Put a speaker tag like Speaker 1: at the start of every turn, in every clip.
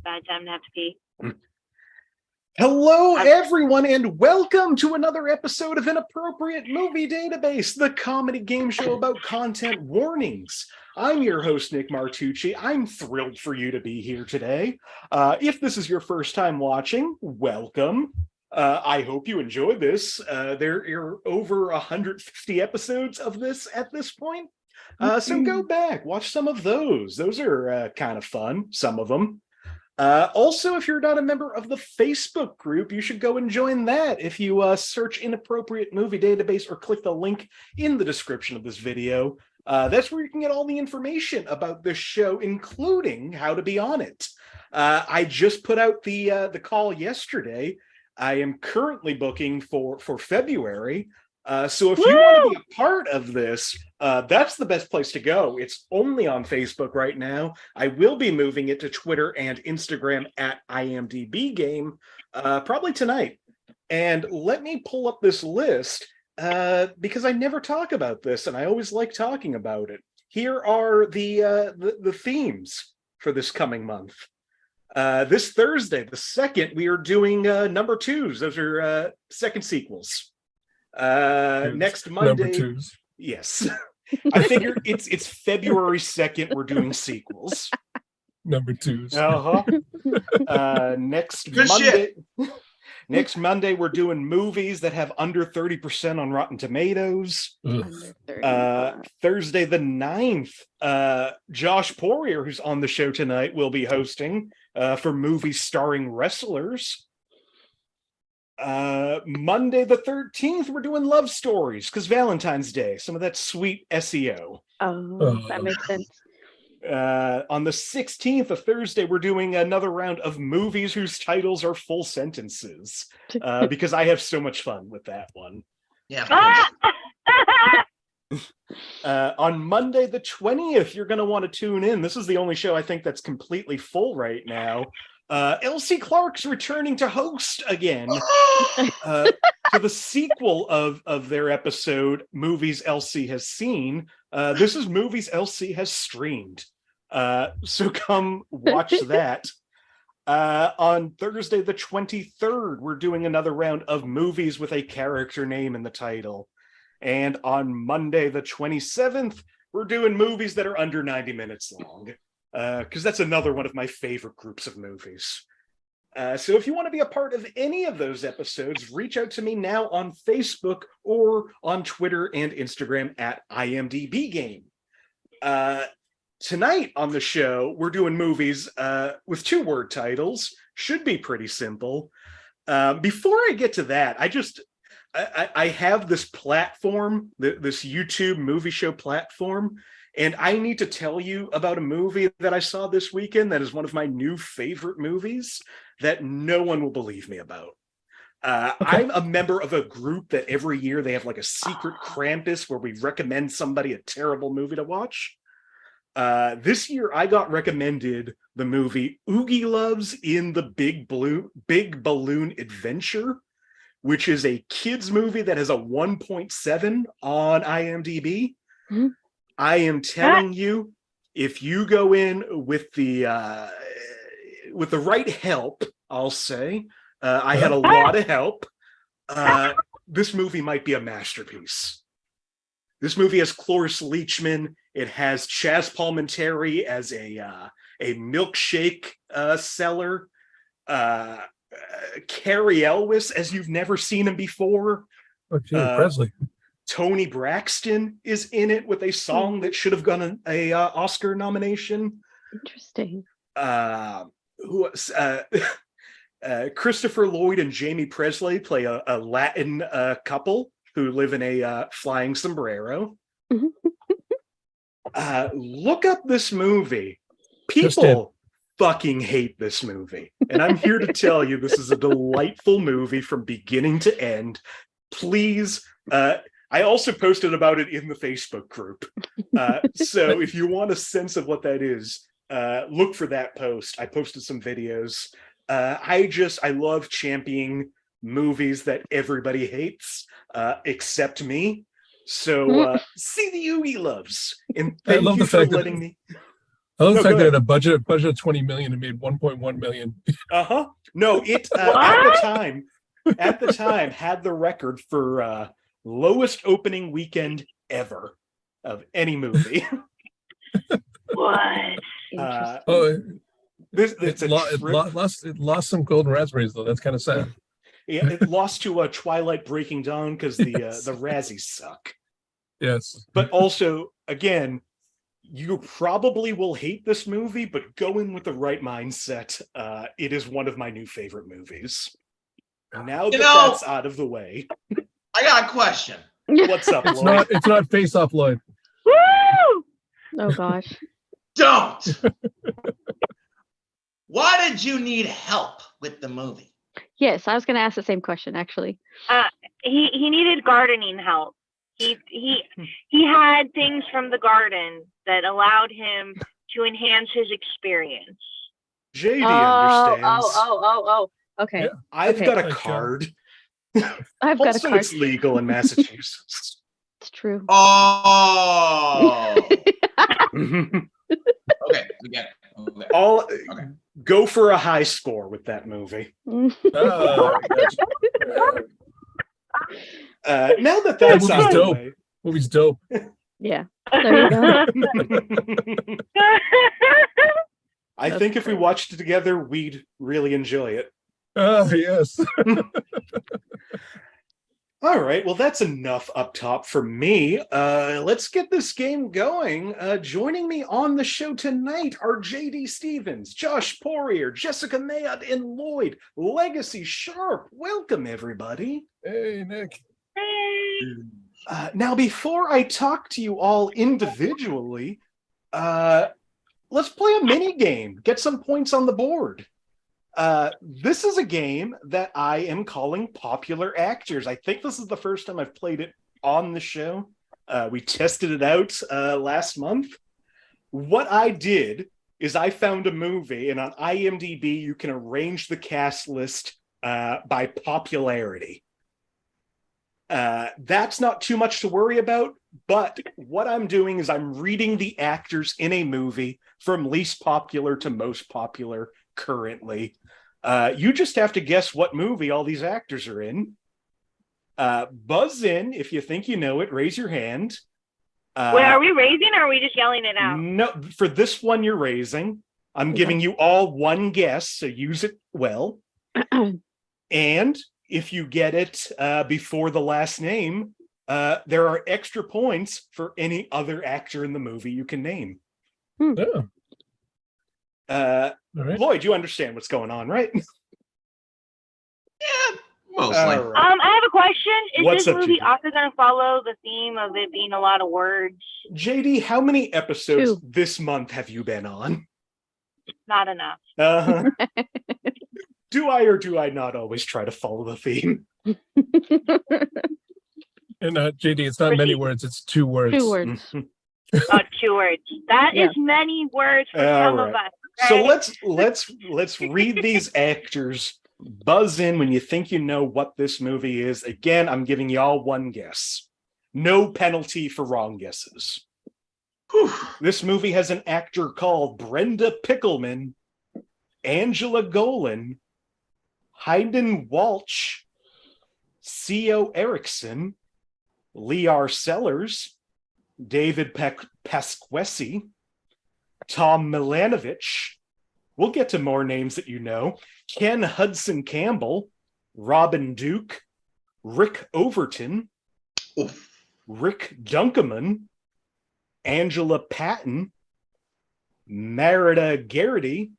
Speaker 1: bad time to have to pee.
Speaker 2: Hello, everyone, and welcome to another episode of Inappropriate Movie Database, the comedy game show about content warnings. I'm your host, Nick Martucci. I'm thrilled for you to be here today. If this is your first time watching, welcome. I hope you enjoyed this. There are over 150 episodes of this at this point. So go back, watch some of those. Those are kind of fun, some of them. Also, if you're not a member of the Facebook group, you should go and join that. If you search Inappropriate Movie Database or click the link in the description of this video, that's where you can get all the information about this show, including how to be on it. I just put out the call yesterday. I am currently booking for February. So if you want to be a part of this, that's the best place to go. It's only on Facebook right now. I will be moving it to Twitter and Instagram at IMDbGame probably tonight. And let me pull up this list because I never talk about this, and I always like talking about it. Here are the themes for this coming month. This Thursday, the 2nd, we are doing number twos. Those are second sequels. Next Monday,
Speaker 3: number twos.
Speaker 2: Yes. I figure it's February 2nd. We're doing sequels.
Speaker 3: Number twos.
Speaker 2: Next
Speaker 4: Good
Speaker 2: Monday.
Speaker 4: shit.
Speaker 2: Next Monday, we're doing movies that have under 30% on Rotten Tomatoes. Thursday the 9th, Josh Poirier, who's on the show tonight, will be hosting for movies starring wrestlers. Monday the 13th, we're doing love stories because Valentine's Day, some of that sweet SEO.
Speaker 1: That makes sense.
Speaker 2: On the 16th, a Thursday, we're doing another round of movies whose titles are full sentences because I have so much fun with that one.
Speaker 4: Yeah.
Speaker 2: On Monday the 20th, you're going to want to tune in. This is the only show I think that's completely full right now. Elsie Clark's returning to host again to the sequel of their episode, Movies Elsie Has Seen. This is Movies Elsie Has Streamed. So come watch that. On Thursday the 23rd, we're doing another round of movies with a character name in the title. And on Monday the 27th, we're doing movies that are under 90 minutes long. Because that's another one of my favorite groups of movies. So if you want to be a part of any of those episodes, reach out to me now on Facebook or on Twitter and Instagram at IMDbGame. Tonight on the show, we're doing movies with 2-word titles. Should be pretty simple. Before I get to that, I have this platform, this YouTube movie show platform, and I need to tell you about a movie that I saw this weekend that is one of my new favorite movies that no one will believe me about. I'm a member of a group that every year they have like a secret Krampus where we recommend somebody a terrible movie to watch. This year I got recommended the movie Oogie Loves in the Big Balloon Adventure, which is a kids movie that has a 1.7 on IMDb. Mm-hmm. I am telling you, if you go in with the right help, I'll say, I had a lot of help. This movie might be a masterpiece. This movie has Cloris Leachman. It has Chaz Palminteri as a milkshake seller. Cary Elwes, as you've never seen him before.
Speaker 3: Presley.
Speaker 2: Tony Braxton is in it with a song that should have gotten a Oscar nomination.
Speaker 1: Interesting.
Speaker 2: Christopher Lloyd and Jamie Presley play a Latin couple who live in a flying sombrero. Look up this movie. People fucking hate this movie. And I'm here to tell you this is a delightful movie from beginning to end. Please, I also posted about it in the Facebook group. So if you want a sense of what that is, look for that post. I posted some videos. I love championing movies that everybody hates, except me. So see the Oogie Loves. And thank you for letting me.
Speaker 3: I love
Speaker 2: No,
Speaker 3: the
Speaker 2: go
Speaker 3: fact that
Speaker 2: ahead.
Speaker 3: at a budget of 20 million, it made 1.1 million.
Speaker 2: No, it at the time had the record for lowest opening weekend ever of any movie.
Speaker 1: What?
Speaker 2: Uh,
Speaker 3: Oh,
Speaker 2: it's
Speaker 3: it,
Speaker 2: a
Speaker 3: lo- it,
Speaker 2: trip.
Speaker 3: lo- lost it lost some golden raspberries though. That's kind of sad.
Speaker 2: Yeah, it lost to Twilight Breaking Dawn because
Speaker 3: Yes.
Speaker 2: the Razzies suck.
Speaker 3: Yes.
Speaker 2: But also, again, you probably will hate this movie, but go in with the right mindset. It is one of my new favorite movies. Now that that's out of the way,
Speaker 4: I got a question.
Speaker 2: what's up,
Speaker 3: It's
Speaker 2: Lloyd?
Speaker 3: not Face Off, Lloyd.
Speaker 1: Woo! Oh gosh.
Speaker 4: Don't. Why did you need help with the movie?
Speaker 1: Yes, I was going to ask the same question actually.
Speaker 5: He needed gardening help. He had things from the garden that allowed him to enhance his experience.
Speaker 2: JD understands.
Speaker 1: Oh. Okay.
Speaker 3: Yeah.
Speaker 2: I've
Speaker 1: okay.
Speaker 2: got a
Speaker 3: Like,
Speaker 1: I've got a
Speaker 2: also,
Speaker 1: card.
Speaker 2: it's legal in Massachusetts.
Speaker 1: It's true.
Speaker 4: Oh. Okay, we get it. Okay.
Speaker 2: Go for a high score with that movie.
Speaker 3: Ah,
Speaker 2: Now that that's
Speaker 3: movie's
Speaker 2: out of the
Speaker 3: dope.
Speaker 2: way.
Speaker 3: movie's dope.
Speaker 1: Yeah. There you go.
Speaker 2: I think if we watched it together, we'd really enjoy it.
Speaker 3: Ah, yes.
Speaker 2: All right, well, that's enough up top for me. Let's get this game going. Joining me on the show tonight are JD Stephans, Josh Poirier, Jessica Mayotte, and Lloyd. Legacy Sharp. Welcome, everybody.
Speaker 3: Hey, Nick.
Speaker 2: Now, before I talk to you all individually, let's play a mini game. Get some points on the board. This is a game that I am calling Popular Actors. I think this is the first time I've played it on the show. We tested it out last month. What I did is I found a movie, and on IMDb, you can arrange the cast list by popularity. That's not too much to worry about, but what I'm doing is I'm reading the actors in a movie from least popular to most popular currently. You just have to guess what movie all these actors are in. Buzz in if you think you know it. Raise your hand.
Speaker 5: Wait, are we raising or are we just yelling it out?
Speaker 2: No, for this one you're raising. I'm giving you all one guess, so use it well. And if you get it before the last name, there are extra points for any other actor in the movie you can name.
Speaker 3: Yeah. All right.
Speaker 2: Lloyd, you understand what's going on, right?
Speaker 4: Yeah, mostly.
Speaker 2: All right.
Speaker 5: I have a question. Is
Speaker 2: What's
Speaker 5: this
Speaker 2: up,
Speaker 5: movie
Speaker 2: JD?
Speaker 5: also going to follow the theme of it being a lot of words?
Speaker 2: JD, how many episodes
Speaker 1: 2.
Speaker 2: this month have you been on?
Speaker 5: Not enough.
Speaker 2: Do I or do I not always try to follow the theme?
Speaker 3: And JD, it's not many
Speaker 5: Proceed.
Speaker 3: words, it's 2 words.
Speaker 1: 2 words.
Speaker 5: 2 words. That
Speaker 1: Yeah.
Speaker 5: is many words for
Speaker 2: All
Speaker 5: some
Speaker 2: right.
Speaker 5: of us.
Speaker 2: So
Speaker 5: okay?
Speaker 2: let's read these actors. Buzz in when you think you know what this movie is. Again, I'm giving y'all one guess. No penalty for wrong guesses.
Speaker 4: Whew.
Speaker 2: This movie has an actor called Brenda Pickleman, Angela Golan, Hayden Walsh, C.O. Erickson, Lear Sellers, David Pasquesi, Tom Milanovich. We'll get to more names that you know. Ken Hudson Campbell, Robin Duke, Rick Overton,
Speaker 4: Oof.
Speaker 2: Rick Dunkerman, Angela Patton, Merida Garrity,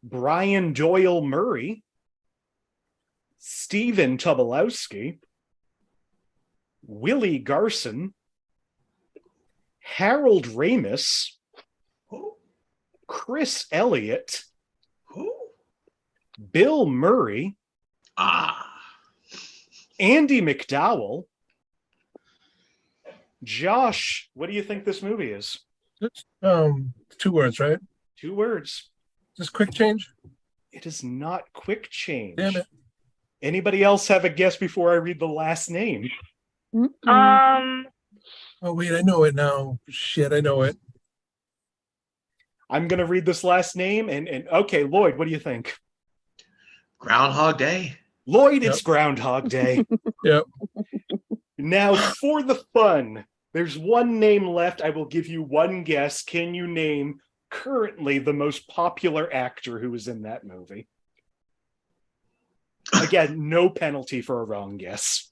Speaker 2: Brian Doyle Murray, Stephen Tobolowsky, Willie Garson, Harold Ramis,
Speaker 4: Who?
Speaker 2: Chris Elliott,
Speaker 4: Who?
Speaker 2: Bill Murray,
Speaker 4: Ah.
Speaker 2: Andy McDowell. Josh, what do you think this movie is?
Speaker 3: It's, 2 words, right?
Speaker 2: 2 words.
Speaker 3: Just quick change.
Speaker 2: It is not quick change.
Speaker 3: Damn it.
Speaker 2: Anybody else have a guess before I read the last name?
Speaker 1: Mm-mm.
Speaker 3: Oh wait, I know it now. Shit, I know it.
Speaker 2: I'm gonna read this last name and okay, Lloyd, what do you think?
Speaker 4: Groundhog Day.
Speaker 2: Lloyd, it's Groundhog Day.
Speaker 3: Yep.
Speaker 2: Now for the fun, there's one name left. I will give you one guess. Can you name currently the most popular actor who was in that movie? Again, no penalty for a wrong guess.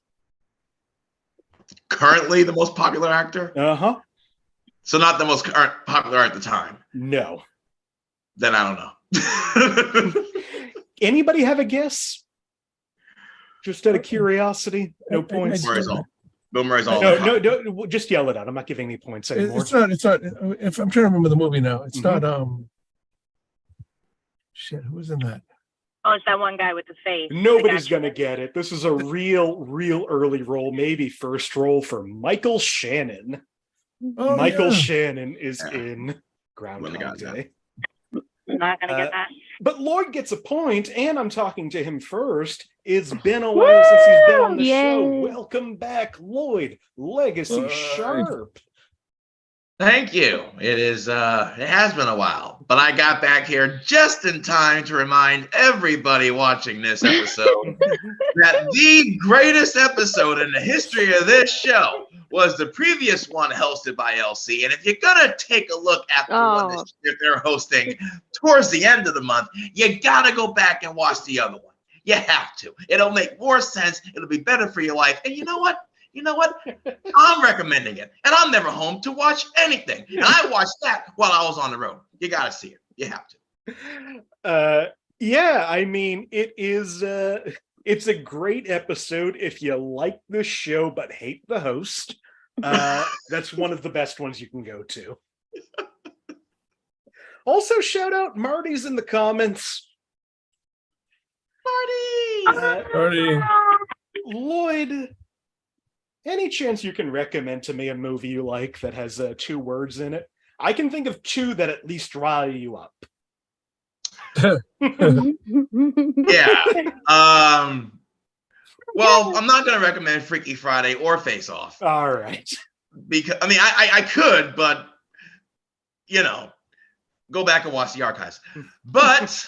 Speaker 4: Currently the most popular actor?
Speaker 2: Uh-huh.
Speaker 4: So not the most current popular at the time.
Speaker 2: No.
Speaker 4: Then I don't know.
Speaker 2: Anybody have a guess? Just out of curiosity, no points.
Speaker 4: Bill Murray's all.
Speaker 2: No, just yell it out. I'm not giving any points anymore.
Speaker 3: It's not. If I'm trying to remember the movie now, it's not. Shit, who was in that?
Speaker 5: Oh, it's that one guy with the face.
Speaker 2: Nobody's gonna get it. This is a real early role, maybe first role for Michael Shannon.
Speaker 3: Oh,
Speaker 2: Michael
Speaker 3: yeah.
Speaker 2: Shannon is in Groundhog Day.
Speaker 5: Not gonna get that.
Speaker 2: But Lloyd gets a point, and I'm talking to him first. It's been a while since he's been on the show.
Speaker 1: Yay.
Speaker 2: Welcome back, Lloyd. Legacy Sharp.
Speaker 4: Thank you. It has been a while, but I got back here just in time to remind everybody watching this episode that the greatest episode in the history of this show was the previous one hosted by LC. And if you're gonna take a look at the one that they're hosting towards the end of the month, you gotta go back and watch the other one. You have to. It'll make more sense. It'll be better for your life. And you know what? I'm recommending it. And I'm never home to watch anything. And I watched that while I was on the road. You got to see it. You have to.
Speaker 2: Yeah, I mean, it is it's a great episode if you like the show but hate the host. That's one of the best ones you can go to. Also, shout out Marty's in the comments.
Speaker 3: Marty.
Speaker 2: Lloyd, any chance you can recommend to me a movie you like that has 2 words in it? I can think of 2 that at least rile you up.
Speaker 4: Yeah. Well, I'm not going to recommend Freaky Friday or Face Off.
Speaker 2: All right.
Speaker 4: Because I could, but go back and watch the archives. But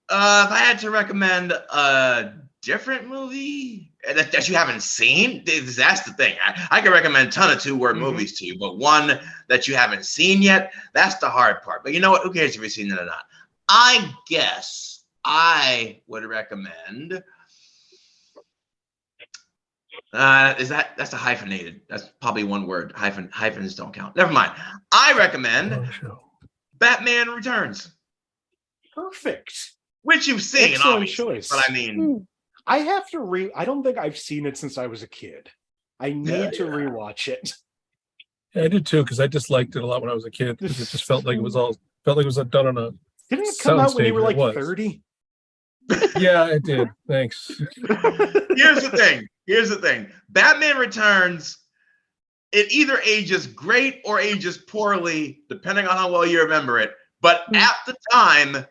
Speaker 4: if I had to recommend a different movie that you haven't seen, that's the thing. I can recommend a ton of 2-word movies to you, but one that you haven't seen yet, that's the hard part. But you know what? Who cares if you've seen it or not? I guess I would recommend. That's a hyphenated. That's probably 1 word. Hyphens don't count. Never mind. I recommend Batman Returns.
Speaker 2: Perfect.
Speaker 4: Which you've seen,
Speaker 2: Excellent
Speaker 4: obviously.
Speaker 2: choice.
Speaker 4: But I mean,
Speaker 2: I have to I don't think I've seen it since I was a kid. I need to rewatch it.
Speaker 3: Yeah, I did too, because I disliked it a lot when I was a kid. Because it just felt like it was done on a.
Speaker 2: Didn't it come out when you were like
Speaker 3: Soundstage,
Speaker 2: 30?
Speaker 3: Yeah, it did. Thanks.
Speaker 4: Here's the thing. Batman Returns, it either ages great or ages poorly, depending on how well you remember it. But at the time,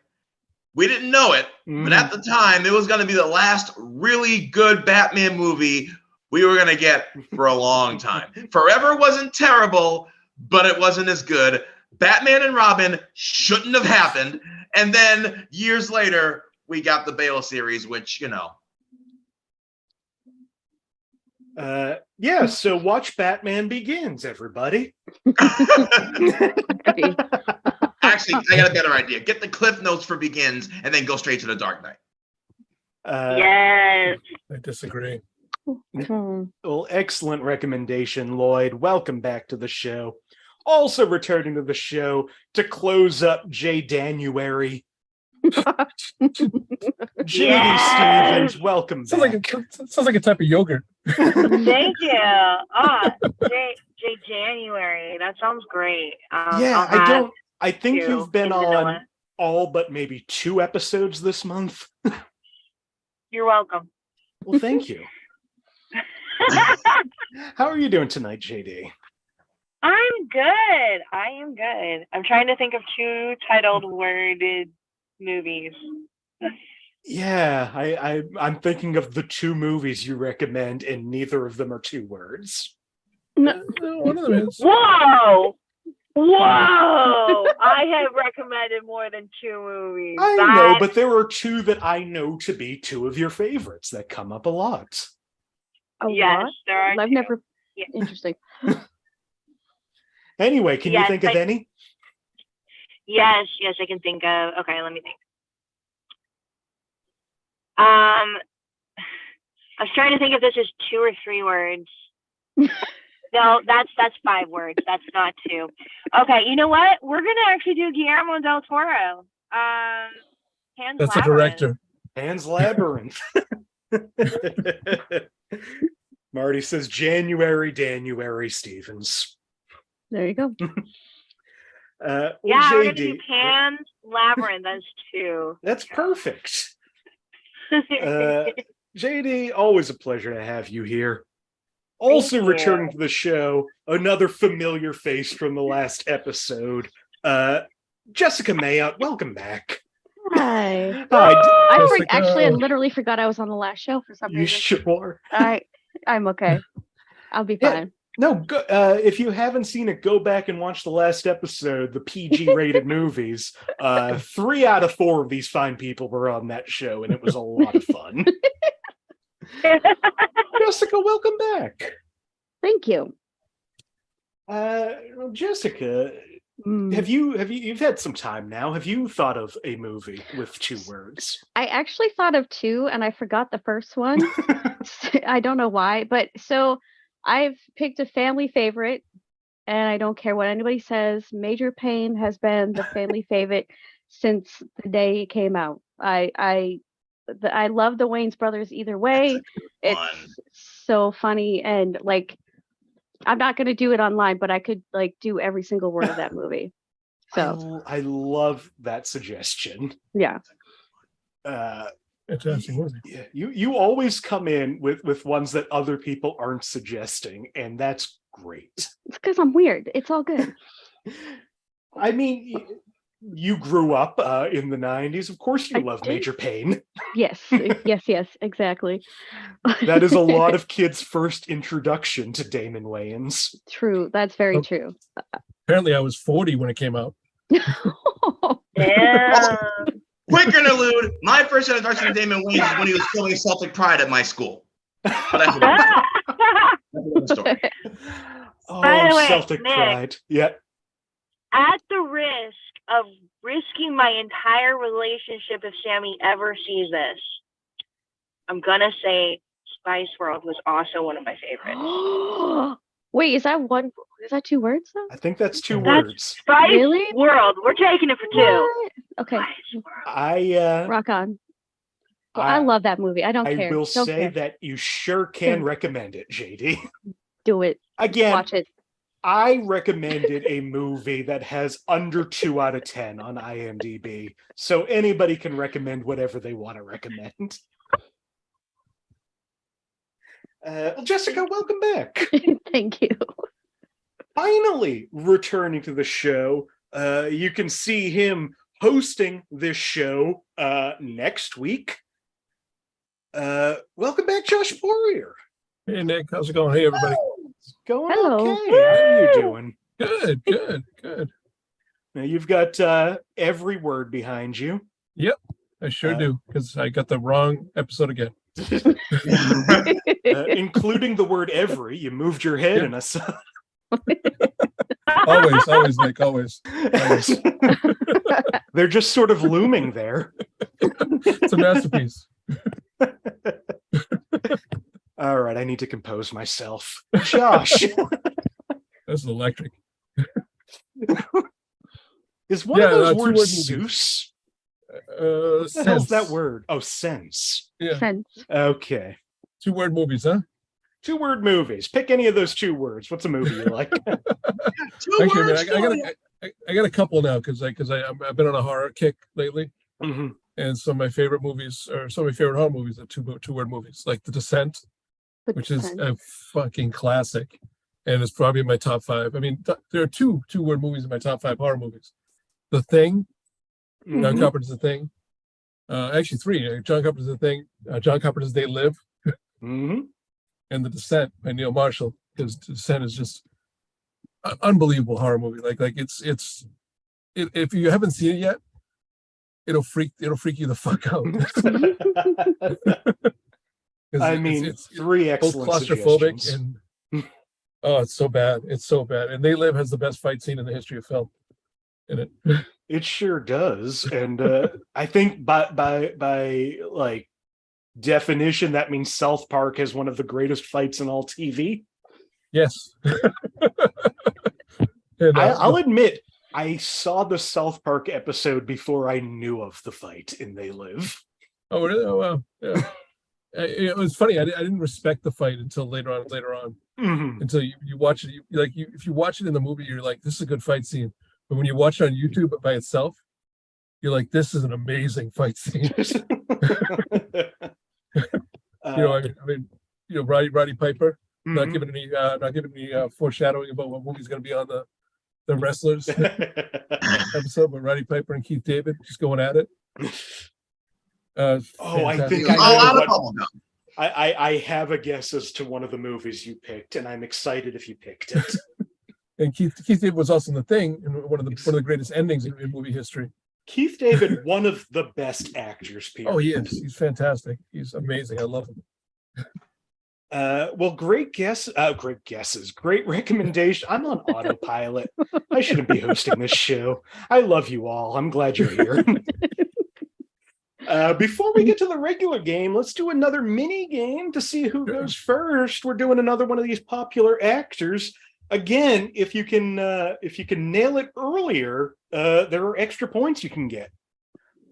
Speaker 4: we didn't know it, but at the time, it was going to be the last really good Batman movie we were going to get for a long time. Forever wasn't terrible, but it wasn't as good. Batman and Robin shouldn't have happened. And then years later, we got the Bale series, which,
Speaker 2: Yeah, so watch Batman Begins, everybody.
Speaker 4: Actually, I got a better idea. Get the Cliff Notes for Begins and then go straight to The Dark Knight.
Speaker 5: Yes.
Speaker 3: I disagree.
Speaker 2: Well, excellent recommendation, Lloyd. Welcome back to the show. Also returning to the show to close up January. JD Stevens, welcome back.
Speaker 3: Sounds like a type of yogurt.
Speaker 5: Thank you. January. That sounds great.
Speaker 2: I think you've been on all but maybe 2 episodes this month.
Speaker 5: You're welcome.
Speaker 2: Well, thank you. How are you doing tonight, JD?
Speaker 5: I'm good. I am good. I'm trying to think of 2 titled worded movies.
Speaker 2: Yeah, I'm thinking of the 2 movies you recommend, and neither of them are 2 words.
Speaker 3: One of them is.
Speaker 5: Whoa! Whoa! I have recommended more than 2 movies.
Speaker 2: I know, but there are 2 that I know to be 2 of your favorites that come up a lot.
Speaker 1: A
Speaker 5: yes,
Speaker 1: lot?
Speaker 5: there are.
Speaker 1: I've
Speaker 5: 2.
Speaker 1: never.
Speaker 5: Yeah.
Speaker 1: Interesting.
Speaker 2: Anyway, can you
Speaker 5: Yes,
Speaker 2: think of any?
Speaker 5: Yes, I can think of. Okay, let me think. I was trying to think if this is 2 or 3 words. No, that's 5 words. That's not 2. Okay, you know what? We're gonna actually do Guillermo del Toro. Pan's
Speaker 3: That's a
Speaker 5: Labyrinth.
Speaker 3: director.
Speaker 2: Pan's Labyrinth. Marty says January, Stephans.
Speaker 1: There you go.
Speaker 2: Well,
Speaker 5: Yeah, we're gonna
Speaker 2: JD,
Speaker 5: do Pan's Labyrinth. That's 2.
Speaker 2: that's perfect. JD, always a pleasure to have you here. Also
Speaker 5: you.
Speaker 2: returning to the show, another familiar face from the last episode, Jessica Mayotte. Welcome back.
Speaker 1: Hi.
Speaker 2: Hi.
Speaker 3: Jessica.
Speaker 1: Actually, I literally forgot I was on the last show for some
Speaker 2: You
Speaker 1: reason.
Speaker 2: sure?
Speaker 1: I'm okay. I'll be
Speaker 2: Yeah.
Speaker 1: fine.
Speaker 2: No, if you haven't seen it, go back and watch the last episode, the PG-rated movies. 3 out of 4 of these fine people were on that show, and it was a lot of fun. Jessica, welcome back.
Speaker 1: Thank you.
Speaker 2: Well, Jessica,
Speaker 1: Mm.
Speaker 2: you've had some time now. Have you thought of a movie with 2 words?
Speaker 1: I actually thought of 2 and I forgot the first one. I don't know why, but so I've picked a family favorite and I don't care what anybody says. Major Payne has been the family favorite since the day it came out. I love the Wayans brothers either way. It's so funny and like I'm not going to do it online, but I could like do every single word of that movie. So
Speaker 2: I love that suggestion.
Speaker 1: yeah.
Speaker 3: Fantastic movie.
Speaker 2: Yeah, you always come in with ones that other people aren't suggesting, and that's great.
Speaker 1: It's because I'm weird. It's all good.
Speaker 2: I mean, you grew up in the 90s. Of course you
Speaker 1: I
Speaker 2: love
Speaker 1: did.
Speaker 2: Major Payne.
Speaker 1: Yes, yes, exactly.
Speaker 2: That is a lot of kids' first introduction to Damon Wayans.
Speaker 1: True. That's very
Speaker 3: Oh.
Speaker 1: true.
Speaker 3: Apparently, I was 40 when it came out.
Speaker 5: Yeah.
Speaker 4: Quick interlude. My first introduction to Damon Wayans is when he was filming Celtic Pride at my school. But that's another story.
Speaker 2: Oh,
Speaker 5: By the way,
Speaker 2: Celtic
Speaker 5: Nick.
Speaker 2: Pride. Yeah.
Speaker 5: At the risk of risking my entire relationship if Sammy ever sees this, I'm gonna say Spice World was also one of my favorites.
Speaker 1: Wait, is that 2 words though?
Speaker 2: I think that's 2
Speaker 5: That's-
Speaker 2: words.
Speaker 5: Spice
Speaker 1: Really?
Speaker 5: World. We're taking it for 2.
Speaker 1: What? Okay,
Speaker 5: Spice World.
Speaker 2: I
Speaker 1: rock on. Well, I love that movie. I don't care.
Speaker 2: will
Speaker 1: Don't
Speaker 2: say
Speaker 1: care.
Speaker 2: that you sure can recommend it, JD.
Speaker 1: Do it.
Speaker 2: Again,
Speaker 1: Watch it.
Speaker 2: I recommended a movie that has under 2 out of 10 on IMDb, so anybody can recommend whatever they want to recommend. Well, Jessica, welcome back.
Speaker 1: Thank you.
Speaker 2: Finally returning to the show. You can see him hosting this show next week. Welcome back, Josh Poirier.
Speaker 3: Hey, Nick. How's it going? Hey, everybody.
Speaker 2: It's going
Speaker 1: Hello.
Speaker 2: okay. How are you doing?
Speaker 3: Good.
Speaker 2: Now you've got every word behind you.
Speaker 3: I sure do, because I got the wrong episode again.
Speaker 2: Including the word every. You moved your head in a
Speaker 3: Always, Nick, always.
Speaker 2: They're just sort of looming there.
Speaker 3: It's a masterpiece.
Speaker 2: All right, I need to compose myself. Josh,
Speaker 3: That's electric.
Speaker 2: is one
Speaker 3: Yeah,
Speaker 2: of those
Speaker 3: 2
Speaker 2: words
Speaker 3: word movies.
Speaker 2: Seuss? What the hell's
Speaker 3: Sense.
Speaker 2: that word? Oh, sense.
Speaker 3: Yeah.
Speaker 1: Sense.
Speaker 2: Okay.
Speaker 3: 2 word movies, huh?
Speaker 2: 2 word movies. Pick any of those 2 words. What's a movie you like?
Speaker 4: 2
Speaker 3: Actually,
Speaker 4: words.
Speaker 3: I got a couple now because I've been on a horror kick lately,
Speaker 2: Mhm.
Speaker 3: and some of my favorite movies, or some of my favorite horror movies, are 2 word movies, like The Descent,
Speaker 1: But
Speaker 3: which is
Speaker 1: sense.
Speaker 3: a fucking classic, and it's probably in my top 5. I mean, there are 2 word movies in my top 5 horror movies: The Thing, John
Speaker 2: Mhm.
Speaker 3: Carpenter's The Thing. Actually, 3. John Carpenter's The Thing, John Carpenter's They Live,
Speaker 2: Mhm.
Speaker 3: and The Descent by Neil Marshall. Because The Descent is just unbelievable horror movie. Like if you haven't seen it yet, it'll freak you the fuck out. 'Cause
Speaker 2: I mean,
Speaker 3: it's
Speaker 2: three
Speaker 3: both
Speaker 2: excellent
Speaker 3: claustrophobic
Speaker 2: suggestions.
Speaker 3: and oh, it's so bad. It's so bad. And They Live has the best fight scene in the history of film in it.
Speaker 2: It sure does, and I think by like definition, that means South Park has one of the greatest fights in all TV.
Speaker 3: Yes. And,
Speaker 2: I'll admit, I saw the South Park episode before I knew of the fight in They Live.
Speaker 3: oh, really? Oh, wow. Yeah. It was funny. I didn't respect the fight until later on.
Speaker 2: Mhm.
Speaker 3: Until you watch it, if you watch it in the movie, you're like, this is a good fight scene. But when you watch it on YouTube by itself, you're like, this is an amazing fight scene. Roddy Piper not giving any foreshadowing about what movie's going to be on the wrestlers episode, but Roddy Piper and Keith David just going at it.
Speaker 2: I
Speaker 3: fantastic.
Speaker 2: think
Speaker 4: A lot
Speaker 2: I
Speaker 4: of bubble gum.
Speaker 2: I have a guess as to one of the movies you picked, and I'm excited if you picked it.
Speaker 3: And Keith David was also in The Thing, and one of the greatest endings in movie history.
Speaker 2: Keith David, one of the best actors, period.
Speaker 3: Oh, he is. He's fantastic. He's amazing. I love him.
Speaker 2: Well, great guesses, great recommendation. I'm on autopilot. I shouldn't be hosting this show. I love you all. I'm glad you're here. Before we get to the regular game, let's do another mini game to see who goes first. We're doing another one of these popular actors. Again, if you can nail it earlier, there are extra points you can get.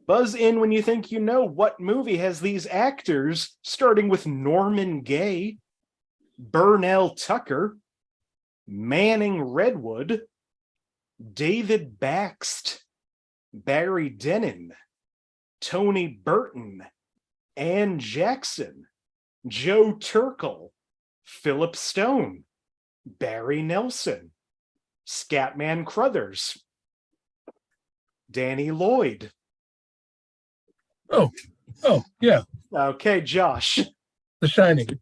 Speaker 2: Buzz in when you think you know what movie has these actors, starting with Norman Gay, Burnell Tucker, Manning Redwood, David Baxt, Barry Dennen, Tony Burton, Ann Jackson, Joe Turkel, Philip Stone, Barry Nelson, Scatman Crothers, Danny Lloyd.
Speaker 3: Oh, yeah.
Speaker 2: Okay, Josh.
Speaker 3: The Shining.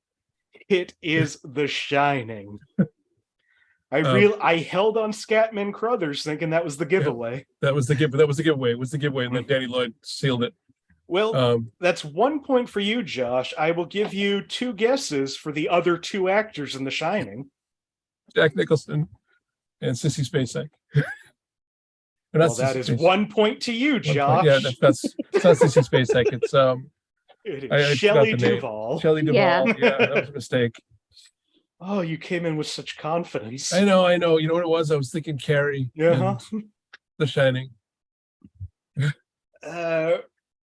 Speaker 2: It is The Shining. I held on Scatman Crothers thinking that was the giveaway.
Speaker 3: That was the giveaway. It was the giveaway, and then Danny Lloyd sealed it.
Speaker 2: Well, that's 1 point for you, Josh. I will give you 2 guesses for the other 2 actors in The Shining.
Speaker 3: Jack Nicholson and Sissy Spacek.
Speaker 2: Well, that is 1 point to you, Josh.
Speaker 3: Yeah, that's it's not Sissy Spacek. It's
Speaker 2: it is Shelley Duvall.
Speaker 3: Shelley Duvall.
Speaker 1: Yeah.
Speaker 3: Yeah, that was a mistake.
Speaker 2: Oh, you came in with such confidence.
Speaker 3: I know. You know what it was? I was thinking Carrie.
Speaker 2: Yeah.
Speaker 3: The Shining.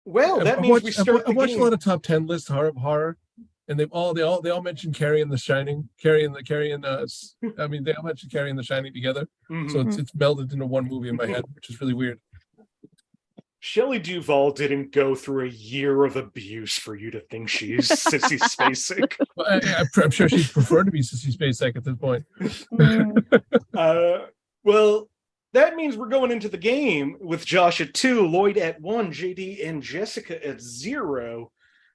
Speaker 2: Well, that means we start.
Speaker 3: I watched a lot of top 10 lists horror, and they all mentioned Carrie and The Shining. They all mentioned Carrie and The Shining together.
Speaker 2: Mhm.
Speaker 3: So it's melded into one movie in my head, which is really weird.
Speaker 2: Shelley Duvall didn't go through a year of abuse for you to think she's Sissy Spacek.
Speaker 3: I'm sure she'd prefer to be Sissy Spacek at this point.
Speaker 2: Well, that means we're going into the game with Josh at 2, Lloyd at 1, JD and Jessica at 0.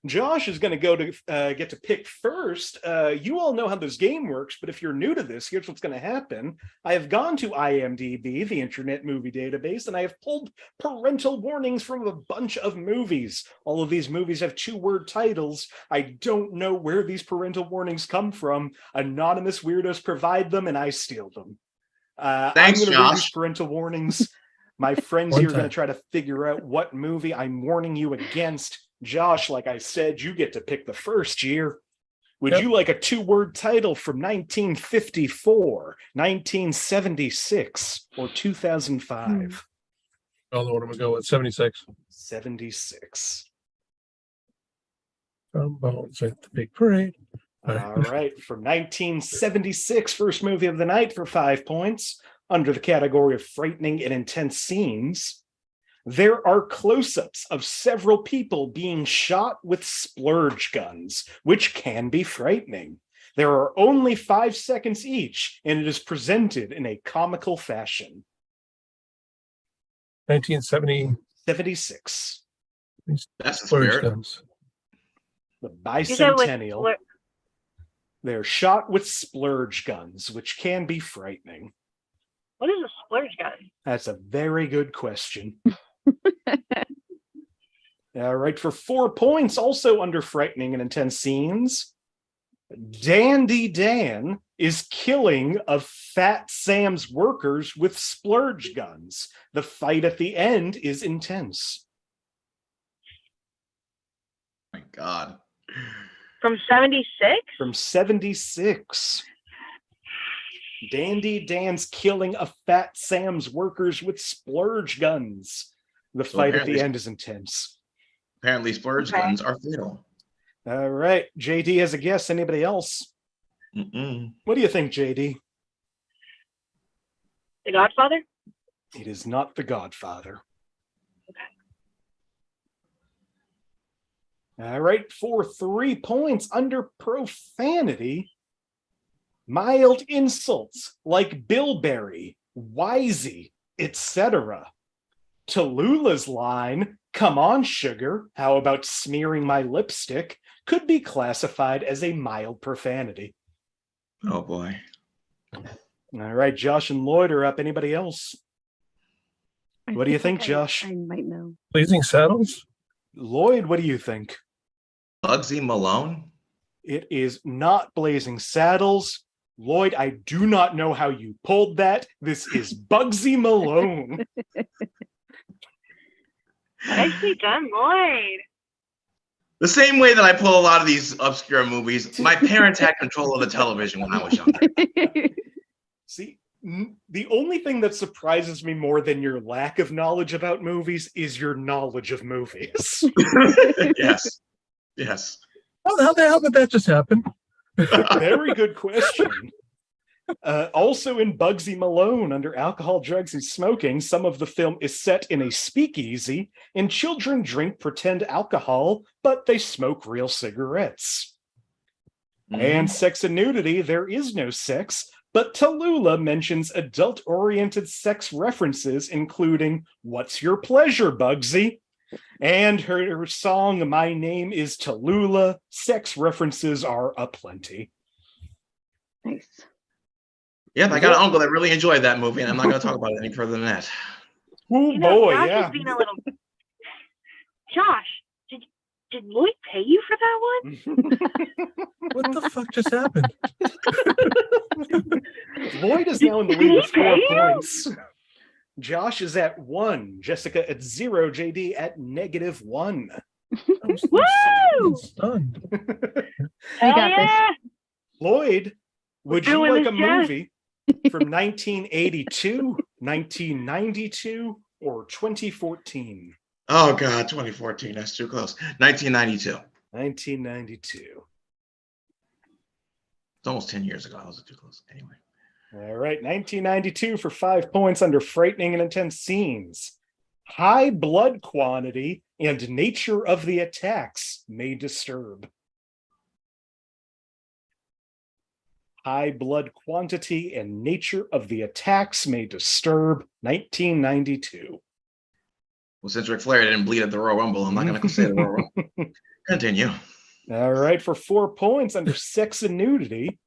Speaker 2: Josh is going to go to get to pick first. You all know how this game works, but if you're new to this, here's what's going to happen. I have gone to IMDb, the Internet Movie Database, and I have pulled parental warnings from a bunch of movies. All of these movies have 2-word titles. I don't know where these parental warnings come from. Anonymous weirdos provide them, and I steal them.
Speaker 4: Thanks,
Speaker 2: I'm going to read
Speaker 4: Josh.
Speaker 2: these parental warnings. My friends here are going to try to figure out what movie I'm warning you against. Josh, like I said, you get to pick the first year. Would you like a 2-word title from 1954, 1976, or 2005?
Speaker 3: I don't know what I'm going to go with. 76.
Speaker 2: 76.
Speaker 3: Bones at the Big Parade.
Speaker 2: All right. From 1976, first movie of the night for 5 points. Under the category of frightening and intense scenes, there are close-ups of several people being shot with splurge guns, which can be frightening. There are only 5 seconds each, and it is presented in a comical fashion.
Speaker 3: 1976.
Speaker 4: That's the spirit.
Speaker 3: Guns.
Speaker 2: The bicentennial. They're shot with splurge guns, which can be frightening.
Speaker 5: What is a splurge gun?
Speaker 2: That's a very good question. All right, for 4 points, also under frightening and intense scenes, Dandy Dan is killing of Fat Sam's workers with splurge guns. The fight at the end is intense.
Speaker 4: My God.
Speaker 5: From 76?
Speaker 2: From 76. Dandy Dan's killing of Fat Sam's workers with splurge guns. The fight at the end is intense.
Speaker 4: Apparently, splurge guns are fatal.
Speaker 2: All right. JD has a guess. Anybody else? What do you think, JD?
Speaker 5: The Godfather?
Speaker 2: It is not The Godfather.
Speaker 5: Okay.
Speaker 2: All right. For 3 points under profanity, mild insults like Bilberry, Wisey, etc. Tallulah's line, "Come on, sugar, how about smearing my lipstick?" could be classified as a mild profanity.
Speaker 4: Oh, boy.
Speaker 2: All right, Josh and Lloyd are up. Anybody else? What do you think, Josh?
Speaker 1: I might know.
Speaker 3: Blazing Saddles?
Speaker 2: Lloyd, what do you think?
Speaker 4: Bugsy Malone?
Speaker 2: It is not Blazing Saddles. Lloyd, I do not know how you pulled that. This is Bugsy Malone.
Speaker 5: Nicely done, Lloyd.
Speaker 4: The same way that I pull a lot of these obscure movies, my parents had control of the television when I was younger.
Speaker 2: See, the only thing that surprises me more than your lack of knowledge about movies is your knowledge of movies.
Speaker 4: Yes. Yes.
Speaker 3: How the hell did that just happen?
Speaker 2: Very good question. Also in Bugsy Malone, under alcohol, drugs, and smoking, some of the film is set in a speakeasy, and children drink pretend alcohol, but they smoke real cigarettes. And sex and nudity, there is no sex, but Tallulah mentions adult-oriented sex references, including "What's your pleasure, Bugsy?" And her song, "My Name is Tallulah." Sex references are aplenty.
Speaker 1: Nice.
Speaker 4: Yep, I got an uncle that really enjoyed that movie, and I'm not going to talk about it any further than that.
Speaker 2: Oh,
Speaker 5: You know,
Speaker 2: boy,
Speaker 5: Josh
Speaker 2: yeah.
Speaker 5: is being a little... Josh, did Lloyd pay you for that one?
Speaker 3: What the fuck just happened?
Speaker 2: Lloyd is now in the
Speaker 5: Did
Speaker 2: lead
Speaker 5: he
Speaker 2: with 4
Speaker 5: pay you?
Speaker 2: points. Josh is at 1, Jessica at 0, JD at -1.
Speaker 5: Woo!
Speaker 3: Stunned.
Speaker 1: We got this.
Speaker 2: Lloyd, would you
Speaker 5: doing
Speaker 2: like
Speaker 5: this,
Speaker 2: a
Speaker 5: Jess.
Speaker 2: movie from 1982, 1992, or 2014?
Speaker 4: Oh, God, 2014. That's too close. 1992.
Speaker 2: 1992.
Speaker 4: It's almost 10 years ago. I was too close. Anyway.
Speaker 2: All right, 1992 for 5 points under frightening and intense scenes. High blood quantity and nature of the attacks may disturb. High blood quantity and nature of the attacks may disturb. 1992.
Speaker 4: Well, since Ric Flair didn't bleed at the Royal Rumble, I'm not going to say the Royal Rumble. Continue.
Speaker 2: All right, for 4 points under sex and nudity.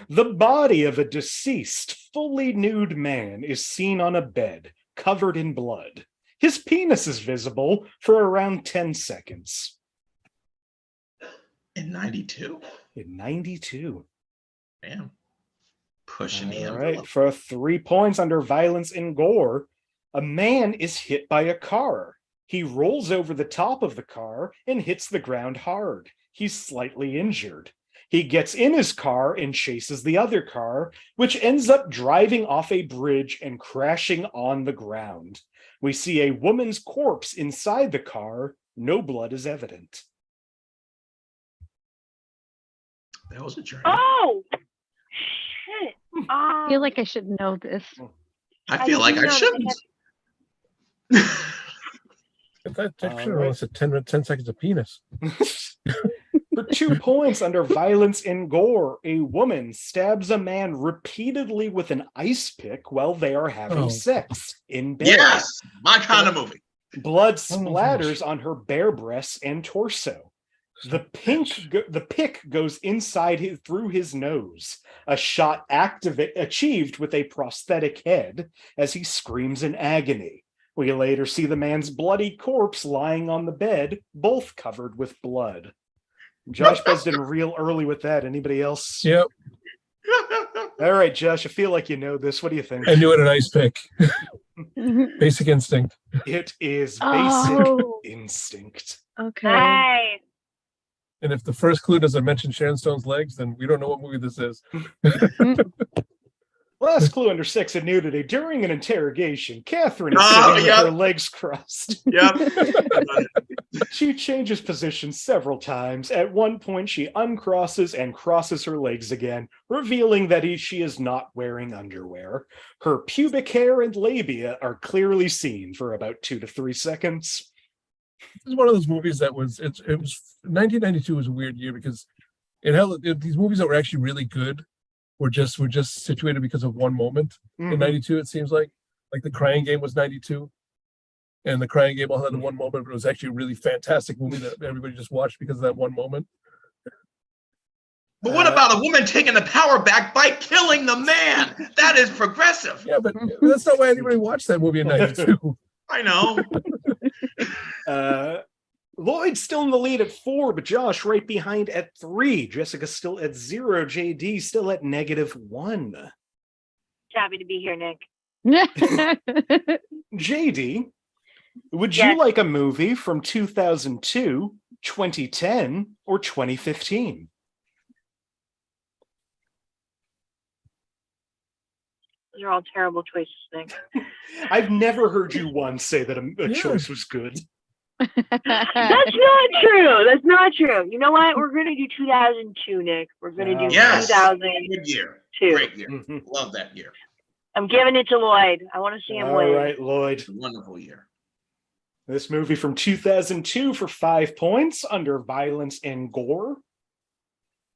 Speaker 2: The body of a deceased, fully nude man is seen on a bed, covered in blood. His penis is visible for around 10 seconds.
Speaker 4: In 92?
Speaker 2: In 92.
Speaker 4: Damn. Pushing the
Speaker 2: All
Speaker 4: envelope.
Speaker 2: right, for 3 points under violence and gore, a man is hit by a car. He rolls over the top of the car and hits the ground hard. He's slightly injured. He gets in his car and chases the other car, which ends up driving off a bridge and crashing on the ground. We see a woman's corpse inside the car. No blood is evident.
Speaker 4: That was a journey.
Speaker 5: Oh! Shit.
Speaker 1: I feel like I should know this.
Speaker 4: I feel like
Speaker 5: do
Speaker 4: I
Speaker 5: know that
Speaker 4: shouldn't.
Speaker 3: That should have
Speaker 2: Alright.
Speaker 3: lasted 10 seconds of penis.
Speaker 2: For 2 points under violence and gore, a woman stabs a man repeatedly with an ice pick while they are having
Speaker 3: Oh.
Speaker 2: sex in bed.
Speaker 4: Yes, my kind of movie.
Speaker 2: Blood
Speaker 3: Oh my
Speaker 2: splatters on her bare breasts and torso. The pick goes through his nose. A shot achieved with a prosthetic head as he screams in agony. We later see the man's bloody corpse lying on the bed, both covered with blood. Josh buzzed in real early with that. Anybody else?
Speaker 3: Yep.
Speaker 2: All right, Josh, I feel like you know this. What do you think?
Speaker 3: I knew it. A nice pick. Basic Instinct.
Speaker 2: It is Basic Instinct.
Speaker 1: Okay.
Speaker 5: Nice.
Speaker 3: And if the first clue doesn't mention Sharon Stone's legs, then we don't know what movie this is.
Speaker 2: Last clue under sex and nudity. During an interrogation, Catherine is sitting with her legs crossed.
Speaker 4: Yep.
Speaker 2: She changes position several times. At one point, she uncrosses and crosses her legs again, revealing that she is not wearing underwear. Her pubic hair and labia are clearly seen for about 2 to 3 seconds.
Speaker 3: This is one of those movies that was 1992 was a weird year because these movies that were actually really good were just situated because of one moment in 92. It seems like The Crying Game was 92, and The Crying Game all had one moment, but it was actually a really fantastic movie that everybody just watched because of that one moment.
Speaker 4: But what about a woman taking the power back by killing the man? That is progressive.
Speaker 3: Yeah, but that's not why anybody watched that movie in 92.
Speaker 4: I know.
Speaker 2: Lloyd's still in the lead at 4, but Josh right behind at 3. Jessica still at 0. JD still at -1.
Speaker 5: Happy to be here, Nick.
Speaker 2: JD, would you like a movie from 2002, 2010, or 2015?
Speaker 5: Those are all terrible choices, Nick.
Speaker 2: I've never heard you once say that a choice was good.
Speaker 5: That's not true. That's not true. You know what? We're going to do 2002, Nick. We're going to do 2002.
Speaker 4: Good year. Great year. Love that year.
Speaker 5: I'm giving it to Lloyd. I want to see him win.
Speaker 2: All right, Lloyd.
Speaker 4: Wonderful year.
Speaker 2: This movie from 2002 for 5 points under violence and gore.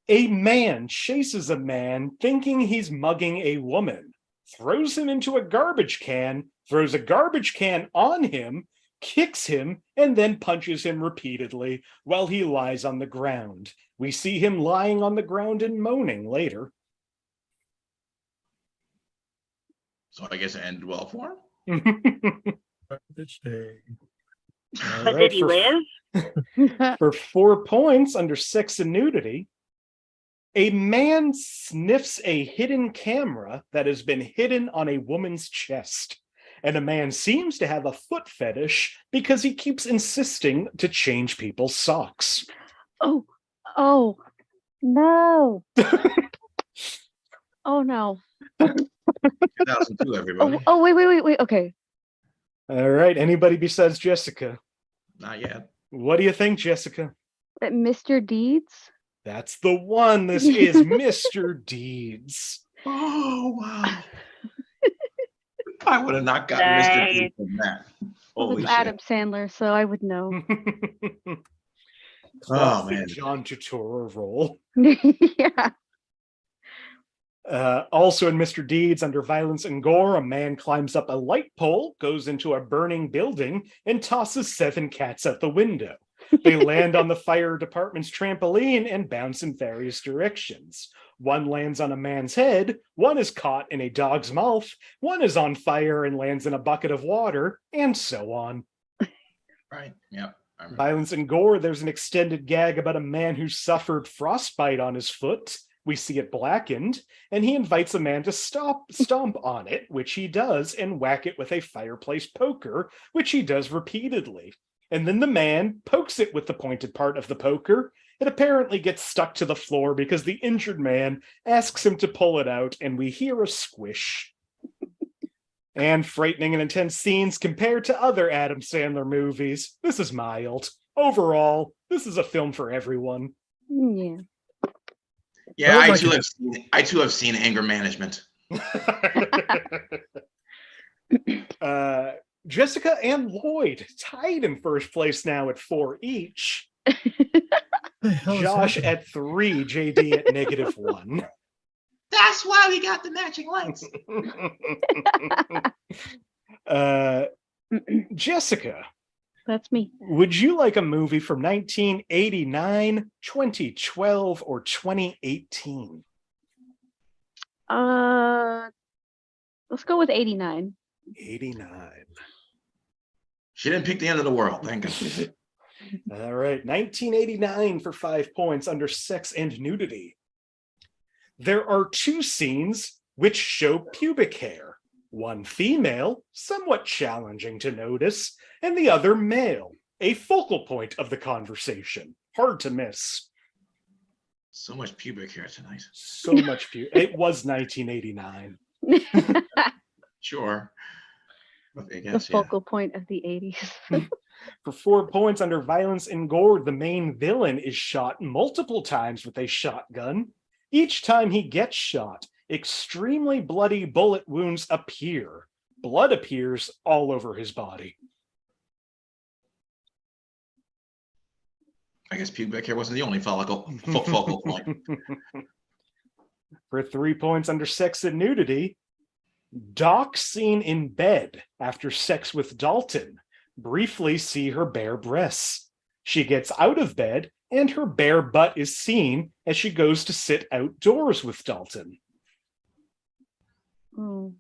Speaker 2: A man chases a man thinking he's mugging a woman, throws him into a garbage can, throws a garbage can on him, kicks him, and then punches him repeatedly while he lies on the ground. We see him lying on the ground and moaning later.
Speaker 4: So I guess it ended well for
Speaker 3: him. Bitch day.
Speaker 5: But did he live?
Speaker 2: For 4 points under sex and nudity, a man sniffs a hidden camera that has been hidden on a woman's chest. And a man seems to have a foot fetish because he keeps insisting to change people's socks.
Speaker 1: Oh, no. Oh, no.
Speaker 4: 2002, everybody.
Speaker 1: Oh, wait. Okay.
Speaker 2: All right. Anybody besides Jessica?
Speaker 4: Not yet.
Speaker 2: What do you think, Jessica?
Speaker 1: Mr. Deeds?
Speaker 2: That's the one. This is Mr. Deeds.
Speaker 4: Oh, wow. I would have not gotten Mr. Deeds from that. Holy
Speaker 1: shit. Adam Sandler, so I would know.
Speaker 4: Oh, man.
Speaker 2: John Turturro role.
Speaker 1: Yeah.
Speaker 2: Also in Mr. Deeds, under violence and gore, a man climbs up a light pole, goes into a burning building, and tosses 7 cats out the window. They land on the fire department's trampoline and bounce in various directions. One lands on a man's head, one is caught in a dog's mouth, one is on fire and lands in a bucket of water, and so on.
Speaker 4: Right, yeah.
Speaker 2: Violence and gore, there's an extended gag about a man who suffered frostbite on his foot. We see it blackened, and he invites a man to stomp on it, which he does, and whack it with a fireplace poker, which he does repeatedly. And then the man pokes it with the pointed part of the poker. It apparently gets stuck to the floor because the injured man asks him to pull it out, and we hear a squish. And frightening and intense scenes compared to other Adam Sandler movies. This is mild. Overall, this is a film for everyone.
Speaker 1: Yeah.
Speaker 4: Yeah, I too have seen Anger Management.
Speaker 2: Jessica and Lloyd tied in first place now at 4 each. Josh at 3, JD at -1.
Speaker 4: That's why we got the matching lights.
Speaker 2: Jessica,
Speaker 1: That's me.
Speaker 2: Would you like a movie from 1989, 2012, or 2018?
Speaker 1: Let's go with 89.
Speaker 2: 89.
Speaker 4: She didn't pick the end of the world. Thank goodness.
Speaker 2: All right, 1989 for 5 points under sex and nudity. There are 2 scenes which show pubic hair. One female, somewhat challenging to notice, and the other male, a focal point of the conversation. Hard to miss.
Speaker 4: So much pubic hair tonight.
Speaker 2: So much pubic. It was 1989.
Speaker 4: Sure.
Speaker 1: The focal point of the 80s.
Speaker 2: For 4 points under violence and gore, the main villain is shot multiple times with a shotgun. Each time he gets shot, extremely bloody bullet wounds appear. Blood appears all over his body.
Speaker 4: I guess pubic hair wasn't the only focal point.
Speaker 2: For 3 points under sex and nudity, Doc seen in bed after sex with Dalton. Briefly see her bare breasts. She gets out of bed and her bare butt is seen as she goes to sit outdoors with Dalton.
Speaker 1: Oh.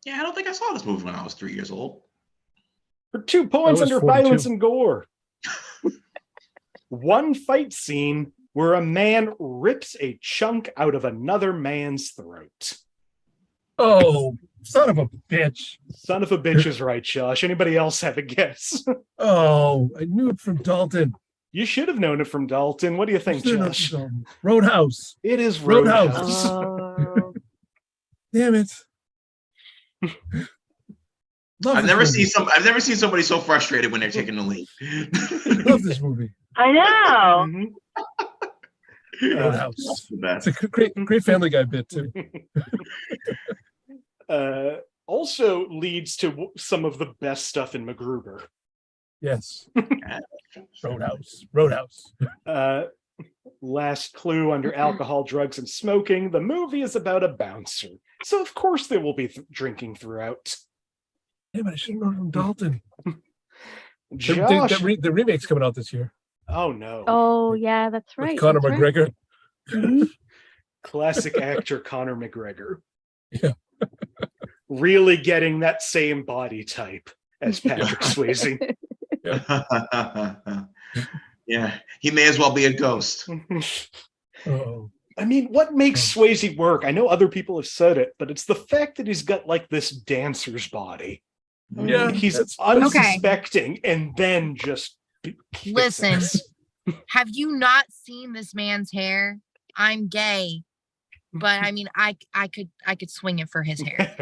Speaker 4: Yeah, I don't think I saw this movie when I was 3 years old.
Speaker 2: For 2 points
Speaker 3: was
Speaker 2: under
Speaker 3: 42.
Speaker 2: violence and gore. One fight scene where a man rips a chunk out of another man's throat.
Speaker 3: Oh, son of a bitch.
Speaker 2: Son of a bitch is right, Josh. Anybody else have a guess?
Speaker 3: Oh, I knew it from Dalton.
Speaker 2: You should have known it from Dalton. What do you think,
Speaker 3: Should've known
Speaker 2: Josh?
Speaker 3: from Dalton. Roadhouse.
Speaker 2: It is
Speaker 3: Roadhouse.
Speaker 2: Roadhouse.
Speaker 1: Oh.
Speaker 3: Damn it.
Speaker 4: I've never seen somebody so frustrated when they're taking the lead.
Speaker 3: Love this movie.
Speaker 5: I know.
Speaker 2: Mhm.
Speaker 3: Roadhouse.
Speaker 4: That's the best.
Speaker 3: It's a great Family Guy bit too.
Speaker 2: Also leads to some of the best stuff in MacGruber.
Speaker 3: Yes. Roadhouse.
Speaker 2: Last clue under alcohol, drugs, and smoking. The movie is about a bouncer. So, of course, there will be drinking throughout.
Speaker 3: Yeah, but I should have known from Dalton.
Speaker 2: Josh.
Speaker 3: The remake's coming out this year.
Speaker 2: Oh, no.
Speaker 1: Oh, yeah, that's right.
Speaker 3: With Conor
Speaker 1: that's right.
Speaker 3: McGregor.
Speaker 1: Mhm.
Speaker 2: Classic actor Conor McGregor.
Speaker 3: Yeah.
Speaker 2: Really getting that same body type as Patrick Swayze.
Speaker 4: Yeah, he may as well be a ghost.
Speaker 3: Oh.
Speaker 2: I mean, what makes Swayze work? I know other people have said it, but it's the fact that he's got like this dancer's body.
Speaker 3: Yeah.
Speaker 2: He's unsuspecting and then just
Speaker 6: Listen, have you not seen this man's hair? I'm gay, but I mean, I could swing it for his hair.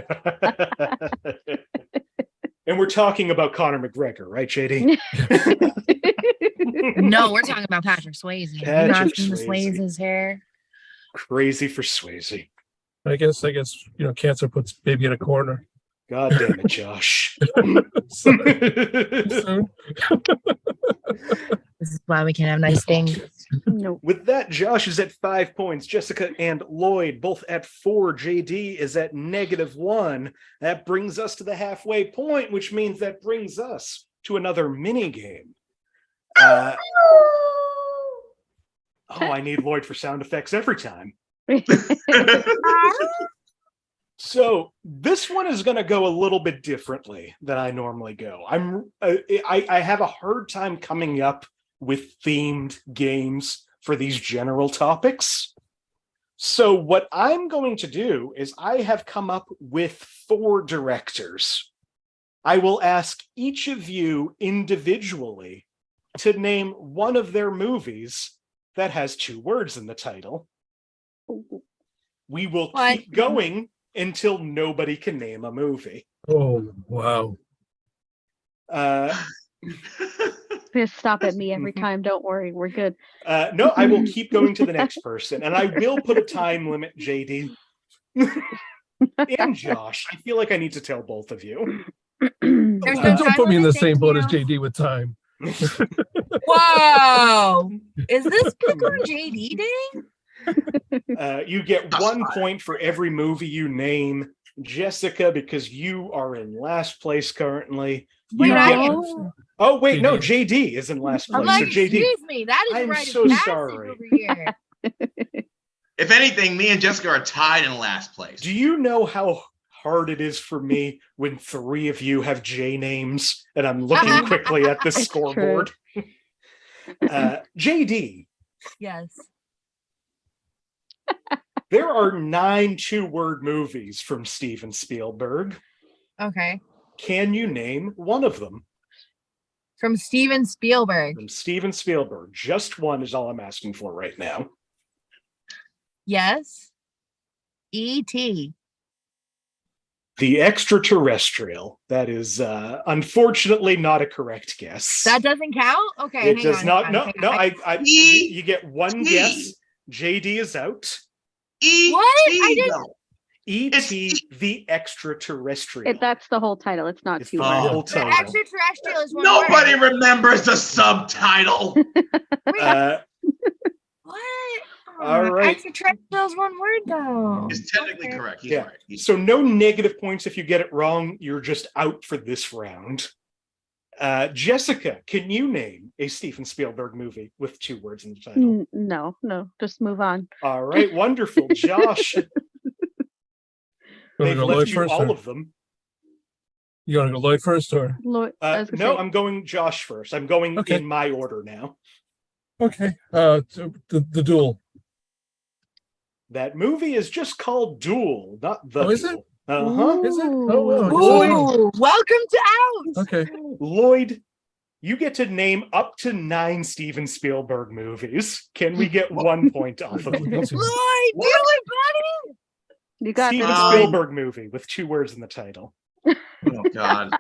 Speaker 2: And we're talking about Conor McGregor, right, JD?
Speaker 6: No, we're talking about Patrick Swayze. Have you not
Speaker 2: Patrick
Speaker 6: seen the
Speaker 2: Swayze.
Speaker 6: Swayze's hair?
Speaker 2: Crazy for Swayze.
Speaker 3: I guess cancer puts baby in a corner.
Speaker 2: God damn it, Josh.
Speaker 3: Soon.
Speaker 6: This is why we can't have nice things.
Speaker 1: No.
Speaker 2: With that, Josh is at 5 points. Jessica and Lloyd both at 4. JD is at -1. That brings us to the halfway point, which means that brings us to another mini game. I need Lloyd for sound effects every time. So this one is going to go a little bit differently than I normally go. I have a hard time coming up with themed games for these general topics. So what I'm going to do is I have come up with 4 directors. I will ask each of you individually to name one of their movies that has 2 words in the title. We will keep going until nobody can name a movie.
Speaker 3: Oh, wow.
Speaker 1: Just stop at me every time. Don't worry. We're good.
Speaker 2: No, I will keep going to the next person, and I will put a time limit, JD. And Josh, I feel like I need to tell both of you.
Speaker 6: There's no
Speaker 3: Don't put me in the
Speaker 6: time
Speaker 3: same boat as
Speaker 6: limit,
Speaker 3: JD with time.
Speaker 6: Whoa! Is this pick on JD day?
Speaker 2: You get 1 point for every movie you name Jessica, because you are in last place currently.
Speaker 6: Wait,
Speaker 2: You
Speaker 6: I
Speaker 2: get-
Speaker 6: am.
Speaker 2: Oh wait, no,
Speaker 3: JD.
Speaker 2: JD is in last
Speaker 6: I'm
Speaker 2: place.
Speaker 6: like,
Speaker 2: So JD,
Speaker 6: excuse me, that is
Speaker 2: I'm
Speaker 6: a rite
Speaker 2: so
Speaker 6: of passage
Speaker 2: sorry.
Speaker 6: over here.
Speaker 4: If anything, me and Jessica are tied in last place.
Speaker 2: do you know how hard it is for me when 3 of you have J names and I'm looking quickly at the
Speaker 1: It's
Speaker 2: scoreboard? JD,
Speaker 6: Yes.
Speaker 2: there are 9 2-word movies from Steven Spielberg.
Speaker 6: Okay.
Speaker 2: Can you name one of them?
Speaker 6: From Steven Spielberg.
Speaker 2: From Steven Spielberg. Just one is all I'm asking for right now.
Speaker 6: Yes. E.T.
Speaker 2: The Extraterrestrial. That is unfortunately not a correct guess.
Speaker 6: That doesn't count? Okay.
Speaker 2: It
Speaker 6: hang
Speaker 2: does
Speaker 6: on,
Speaker 2: not.
Speaker 6: hang
Speaker 2: No,
Speaker 6: on,
Speaker 2: no.
Speaker 6: hang on.
Speaker 2: You get one
Speaker 4: E.T..
Speaker 2: guess. JD is out.
Speaker 4: E.
Speaker 6: What? I didn't-
Speaker 4: though.
Speaker 2: E.T. the Extraterrestrial.
Speaker 1: That's the whole title. It's not
Speaker 2: It's
Speaker 1: 2
Speaker 2: the
Speaker 1: words.
Speaker 2: whole
Speaker 6: The
Speaker 2: title.
Speaker 6: extraterrestrial is one
Speaker 4: Nobody
Speaker 6: word.
Speaker 4: remembers the subtitle.
Speaker 2: Uh,
Speaker 6: What?
Speaker 2: All right.
Speaker 6: Extraterrestrial is one word, though.
Speaker 4: It's technically
Speaker 6: Okay.
Speaker 4: correct. He's
Speaker 2: Yeah.
Speaker 4: right. He's
Speaker 2: so no negative points if you get it wrong. You're just out for this round. Jessica, can you name a Steven Spielberg movie with 2 words in the title?
Speaker 1: No, just move on.
Speaker 2: All right, wonderful. Josh,
Speaker 3: You want
Speaker 2: they've
Speaker 3: to go
Speaker 2: left
Speaker 3: Lloyd
Speaker 2: you
Speaker 3: first?
Speaker 2: all
Speaker 3: Or,
Speaker 2: of them.
Speaker 3: you want to go Lloyd first, or
Speaker 1: I was gonna
Speaker 2: No,
Speaker 1: say,
Speaker 2: I'm going Josh first. I'm going
Speaker 3: Okay.
Speaker 2: in my order now.
Speaker 3: okay? The Duel.
Speaker 2: That movie is just called Duel, not The
Speaker 3: Oh, is it?
Speaker 2: Duel. Uh-huh.
Speaker 3: Is it?
Speaker 1: Ooh.
Speaker 3: Oh, wow, I guess I don't know.
Speaker 6: Ooh, welcome to Out.
Speaker 3: Okay.
Speaker 2: Lloyd, you get to name up to 9 Steven Spielberg movies. Can we get 1 point off of it?
Speaker 6: Lloyd, do it, buddy.
Speaker 1: You got
Speaker 2: Steven
Speaker 1: this.
Speaker 2: Spielberg movie with 2 words in the title.
Speaker 4: Oh God.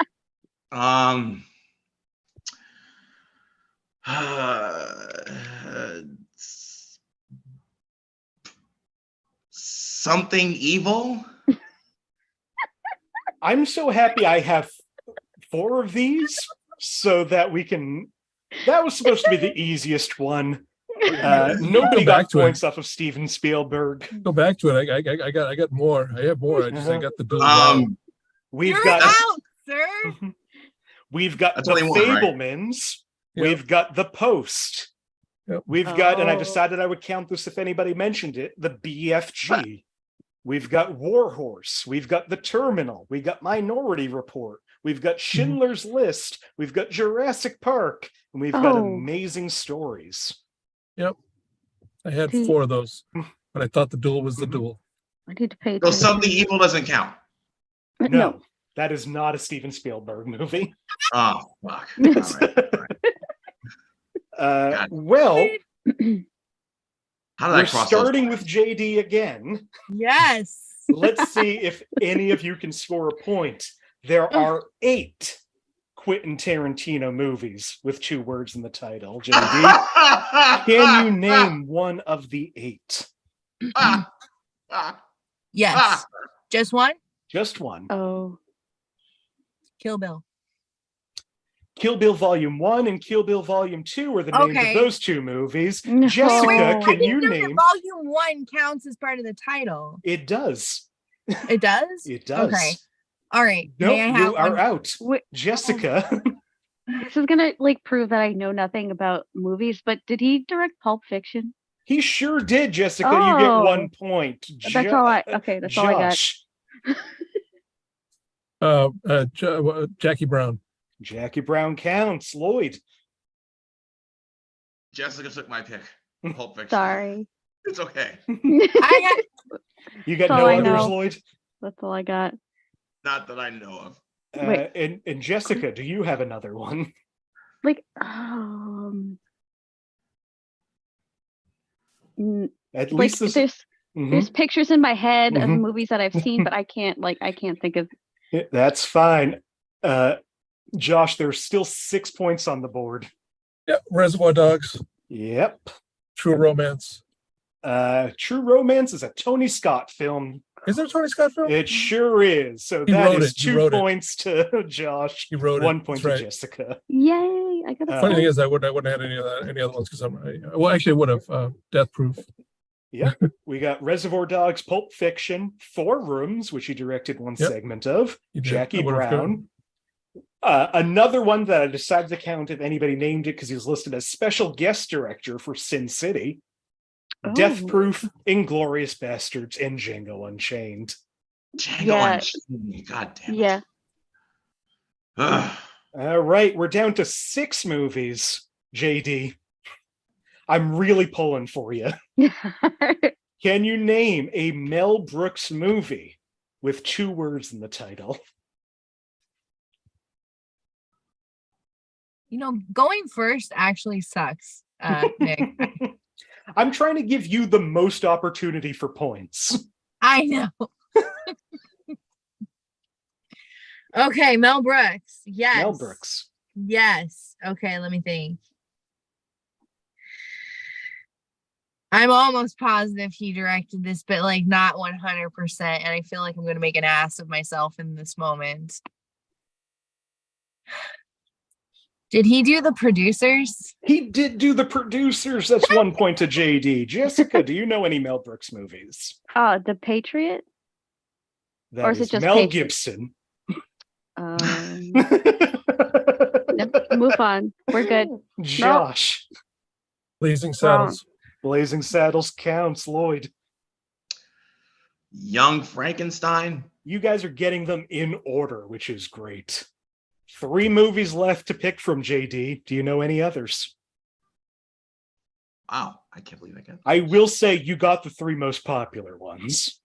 Speaker 4: Something evil.
Speaker 2: I'm so happy I have 4 of these so that we can. That was supposed to be the easiest one. Nobody
Speaker 3: Go back
Speaker 2: got
Speaker 3: to it.
Speaker 2: points off of Steven Spielberg.
Speaker 3: Go back to it. I got more. I have more. I got the Duel.
Speaker 2: We've
Speaker 6: You're
Speaker 2: got
Speaker 6: out, sir.
Speaker 2: we've got
Speaker 4: That's
Speaker 2: the
Speaker 4: only one, right?
Speaker 2: Fablemans.
Speaker 3: Yep.
Speaker 2: We've got the Post.
Speaker 3: Yep.
Speaker 2: We've got, and I
Speaker 1: Oh.
Speaker 2: decided I would count this if anybody mentioned it, the BFG. We've got Warhorse. We've got The Terminal. We've got Minority Report. We've got Schindler's List. We've got Jurassic Park. And we've got
Speaker 1: Oh.
Speaker 2: Amazing Stories.
Speaker 3: I had
Speaker 1: See-
Speaker 3: 4 of those, but I thought the Duel was the Duel.
Speaker 1: I need to pay
Speaker 4: So
Speaker 1: attention.
Speaker 4: something evil doesn't count.
Speaker 2: No, that is not a Steven Spielberg movie.
Speaker 4: Oh fuck. All right. Got it.
Speaker 2: Well,
Speaker 4: How did I
Speaker 2: we're
Speaker 4: cross
Speaker 2: starting
Speaker 4: those?
Speaker 2: with JD again.
Speaker 6: Yes.
Speaker 2: Let's see if any of you can score a point. There are 8 Quentin Tarantino movies with 2 words in the title. JD, can you name one of the 8?
Speaker 6: Yes. Just one?
Speaker 2: Just one.
Speaker 1: Oh,
Speaker 6: Kill Bill.
Speaker 2: Kill Bill Volume 1 and Kill Bill Volume 2 are the names
Speaker 6: Okay.
Speaker 2: of those 2 movies.
Speaker 1: No.
Speaker 2: Jessica,
Speaker 1: Wait,
Speaker 6: I
Speaker 2: can you
Speaker 6: didn't know that
Speaker 2: name?
Speaker 6: Volume 1 counts as part of the title.
Speaker 2: It does.
Speaker 6: It does?
Speaker 2: It does.
Speaker 6: Okay. All right.
Speaker 2: No,
Speaker 6: May I have
Speaker 2: you are
Speaker 6: one?
Speaker 2: out.
Speaker 1: wait,
Speaker 2: Jessica.
Speaker 1: this is gonna prove that I know nothing about movies. But did he direct Pulp Fiction?
Speaker 2: He sure did, Jessica. You get
Speaker 1: Oh.
Speaker 2: 1 point.
Speaker 1: That's all I. Okay, that's all I got.
Speaker 2: Josh.
Speaker 3: Jackie Brown.
Speaker 2: Jackie Brown counts. Lloyd.
Speaker 4: Jessica took my pick. Pulp Fiction.
Speaker 1: Sorry,
Speaker 4: It's okay.
Speaker 6: I
Speaker 2: You got
Speaker 1: That's
Speaker 2: no
Speaker 1: all I
Speaker 2: others,
Speaker 1: know.
Speaker 2: Lloyd?
Speaker 1: that's all I got.
Speaker 4: Not that I know of.
Speaker 1: Wait.
Speaker 2: And Jessica, do you have another one?
Speaker 1: Like,
Speaker 2: At
Speaker 1: like
Speaker 2: least this. Mhm.
Speaker 1: there's pictures in my head of
Speaker 2: Mhm.
Speaker 1: movies that I've seen, but I can't think of.
Speaker 2: That's fine. Josh, there's still 6 points on the board.
Speaker 3: Yep. Reservoir Dogs.
Speaker 2: Yep.
Speaker 3: True Romance.
Speaker 2: True Romance is a Tony Scott film.
Speaker 3: Is there a Tony Scott film?
Speaker 2: It sure is. So
Speaker 3: He
Speaker 2: that
Speaker 3: wrote
Speaker 2: is
Speaker 3: it. He
Speaker 2: 2
Speaker 3: wrote it.
Speaker 2: points to Josh.
Speaker 3: He wrote it.
Speaker 2: 1 point
Speaker 3: That's
Speaker 2: to
Speaker 3: right.
Speaker 2: Jessica.
Speaker 1: Yay! I got a
Speaker 2: Uh,
Speaker 3: Funny thing
Speaker 1: point.
Speaker 3: is, I wouldn't have had any other ones because well, actually, I would have Death Proof.
Speaker 2: Yeah, we got Reservoir Dogs, Pulp Fiction, Four Rooms, which he directed one segment of,
Speaker 3: He did.
Speaker 2: Jackie
Speaker 3: I would've
Speaker 2: Brown. Another one that I decided to count if anybody named it because he was listed as special guest director for Sin City, Death Proof, Inglorious Bastards, and Django Unchained.
Speaker 4: Django Unchained. God damn it.
Speaker 1: Yeah.
Speaker 2: All right, we're down to 6 movies, JD. I'm really pulling for you. Can you name a Mel Brooks movie with 2 words in the title?
Speaker 6: Going first actually sucks, Nick.
Speaker 2: I'm trying to give you the most opportunity for points.
Speaker 6: I know. Okay, Mel Brooks. Yes.
Speaker 2: Mel Brooks.
Speaker 6: Yes. Okay, let me think. I'm almost positive he directed this, but not 100%. And I feel like I'm going to make an ass of myself in this moment. Did he do The Producers?
Speaker 2: He did do The Producers. That's 1 point to JD. Jessica, do you know any Mel Brooks movies?
Speaker 1: The Patriot?
Speaker 2: That
Speaker 1: Or is it just
Speaker 2: Mel
Speaker 1: Patriot?
Speaker 2: Gibson.
Speaker 1: Move on. We're good.
Speaker 2: Josh.
Speaker 3: Blazing Saddles.
Speaker 2: Blazing Saddles counts. Lloyd.
Speaker 4: Young Frankenstein.
Speaker 2: You guys are getting them in order, which is great. 3 movies left to pick from, JD. Do you know any others?
Speaker 4: Wow, I can't believe I got.
Speaker 2: I will say you got the 3 most popular ones.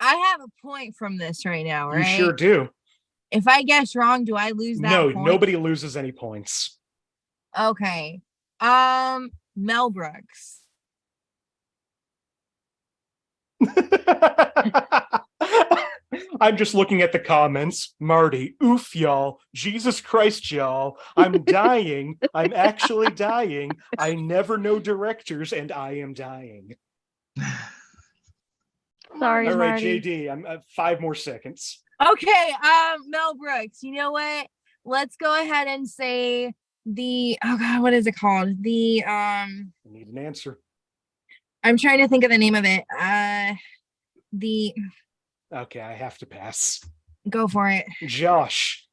Speaker 6: I have a point from this right now, right?
Speaker 2: You sure do.
Speaker 6: If I guess wrong, do I lose that
Speaker 2: No,
Speaker 6: point?
Speaker 2: nobody loses any points.
Speaker 6: Okay. Mel Brooks.
Speaker 2: I'm just looking at the comments. Marty, oof, y'all. Jesus Christ, y'all. I'm dying. I'm actually dying. I never know directors, and I am dying.
Speaker 1: Sorry,
Speaker 2: All right,
Speaker 1: Marty.
Speaker 2: JD, I'm 5 more seconds.
Speaker 6: Okay, Mel Brooks. You know what? Let's go ahead and say what is it called?
Speaker 2: I need an answer.
Speaker 6: I'm trying to think of the name of it.
Speaker 2: Okay, I have to pass.
Speaker 6: Go for it.
Speaker 2: Josh.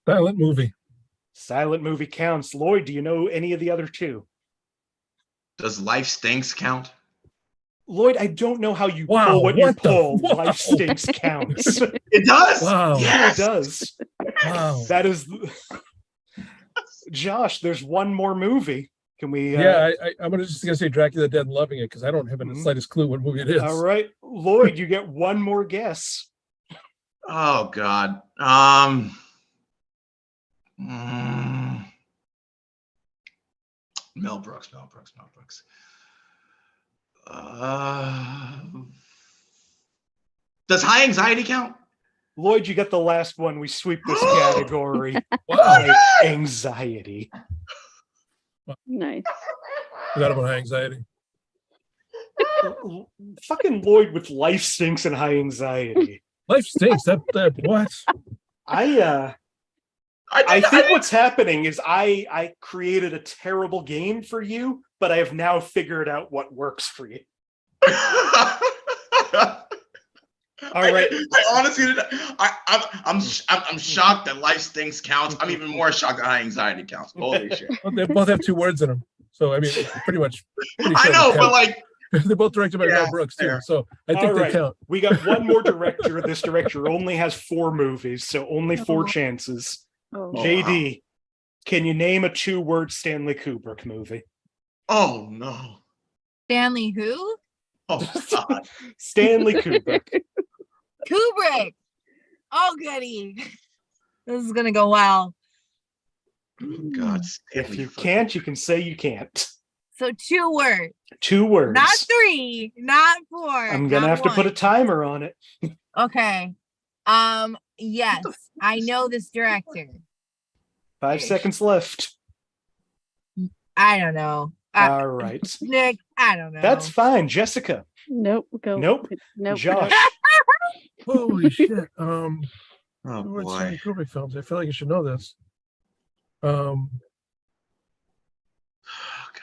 Speaker 3: Silent movie.
Speaker 2: Silent movie counts. Lloyd, do you know any of the other 2?
Speaker 4: Does Life Stinks count?
Speaker 2: Lloyd, I don't know how you
Speaker 3: Wow,
Speaker 2: pull what you
Speaker 3: what the-
Speaker 2: pull.
Speaker 3: wow.
Speaker 2: Life Stinks counts.
Speaker 4: It does.
Speaker 3: Wow.
Speaker 2: Yeah, it does.
Speaker 3: Wow.
Speaker 2: That is... Josh, there's 1 more movie. Can we...
Speaker 3: I'm just gonna say Dracula Dead and Loving It because I don't have the slightest clue what movie it is.
Speaker 2: All right. Lloyd, you get 1 more guess.
Speaker 4: Oh God. Mel Brooks. Does High Anxiety count?
Speaker 2: Lloyd, you get the last one. We sweep this category.
Speaker 3: Wow.
Speaker 2: High Anxiety.
Speaker 1: Nice.
Speaker 3: Forgot about High Anxiety.
Speaker 2: Fucking Lloyd with Life Stinks and High Anxiety.
Speaker 3: Life Stinks. That what?
Speaker 2: I think what's happening is I created a terrible game for you, but I have now figured out what works for you. All right.
Speaker 4: I honestly didn't. I'm shocked that Life Stinks counts. I'm even more shocked that High Anxiety counts. Holy shit.
Speaker 3: Well, they both have 2 words in them, so I mean, pretty much.
Speaker 4: I know, but like
Speaker 3: they're both directed by Mel Brooks too, so I think they count.
Speaker 2: We got 1 more director. This director only has 4 movies, so only 4 chances. JD, can you name a 2-word Stanley Kubrick movie?
Speaker 4: Oh no.
Speaker 6: Stanley who?
Speaker 4: Oh God.
Speaker 2: Stanley Kubrick.
Speaker 6: Kubrick. Oh goody. This is gonna go well.
Speaker 4: Oh, God.
Speaker 2: If you can't, you can say you can't.
Speaker 6: So 2 words.
Speaker 2: 2 words.
Speaker 6: Not 3, not 4.
Speaker 2: I'm gonna have to put a timer on it.
Speaker 6: Okay. Yes, I know this director.
Speaker 2: 5 seconds left.
Speaker 6: I don't know.
Speaker 2: All right.
Speaker 6: Nick, I don't know.
Speaker 2: That's fine. Jessica.
Speaker 1: Nope. Go.
Speaker 2: Nope.
Speaker 1: Nope.
Speaker 2: Josh.
Speaker 3: Holy shit.
Speaker 4: Oh
Speaker 3: What's
Speaker 4: boy.
Speaker 3: Kubrick films? I feel like you should know this.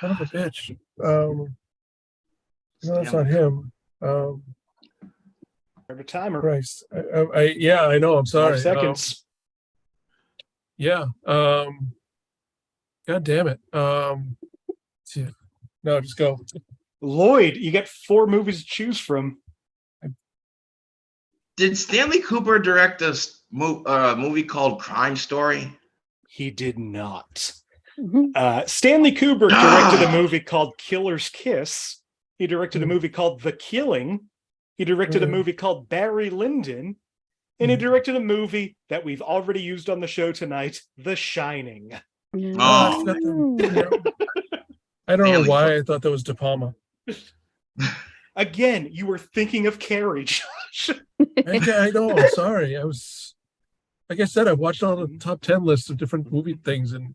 Speaker 3: Son of a bitch. No, that's not him.
Speaker 2: Start a timer.
Speaker 3: Christ. Yeah, I know. I'm sorry.
Speaker 2: 5 seconds.
Speaker 3: Yeah. God damn it. No, just go.
Speaker 2: Lloyd, you get 4 movies to choose from.
Speaker 4: Did Stanley Cooper direct a movie called Crime Story?
Speaker 2: He did not.
Speaker 1: Mhm.
Speaker 2: Stanley Kubrick directed a movie called Killer's Kiss. He directed a movie called The Killing. He directed a movie called Barry Lyndon. And he directed a movie that we've already used on the show tonight, The Shining.
Speaker 4: Oh.
Speaker 3: I don't know
Speaker 4: Stanley
Speaker 3: why I thought that was De Palma.
Speaker 2: Again, you were thinking of Carrie, Josh.
Speaker 3: I know. I'm sorry. I was, like I said, I watched all the top 10 lists of different movie things, and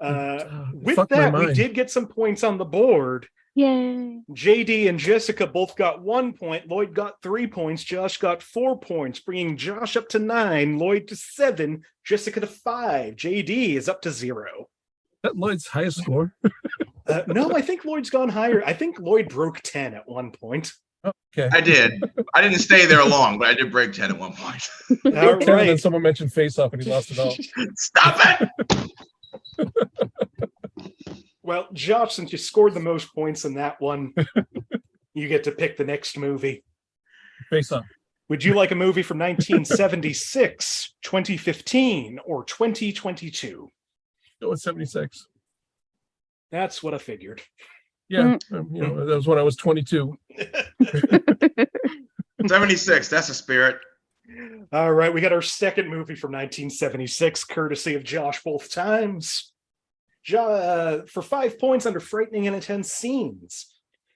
Speaker 2: With
Speaker 3: fucked my
Speaker 2: that, we
Speaker 3: mind.
Speaker 2: did get some points on the board.
Speaker 1: Yay.
Speaker 2: JD and Jessica both got 1 point. Lloyd got 3 points. Josh got 4 points, bringing Josh up to 9, Lloyd to 7, Jessica to 5. JD is up to 0.
Speaker 3: That Lloyd's highest score.
Speaker 2: No, I think Lloyd's gone higher. I think Lloyd broke 10 at one point.
Speaker 3: Okay.
Speaker 4: I did. I didn't stay there long, but I did break 10 at one point.
Speaker 2: All
Speaker 3: And then
Speaker 2: right.
Speaker 3: someone mentioned Face Off and he lost it all.
Speaker 4: Stop it!
Speaker 2: Well, Josh, since you scored the most points in that one, you get to pick the next movie.
Speaker 3: Face Off.
Speaker 2: Would you like a movie from 1976, 2015, or 2022?
Speaker 3: Go with 76.
Speaker 2: That's what I figured.
Speaker 3: Yeah. That was when I was 22.
Speaker 4: 76, that's a spirit.
Speaker 2: All right, we got our second movie from 1976, courtesy of Josh both times. For 5 points under frightening and intense scenes.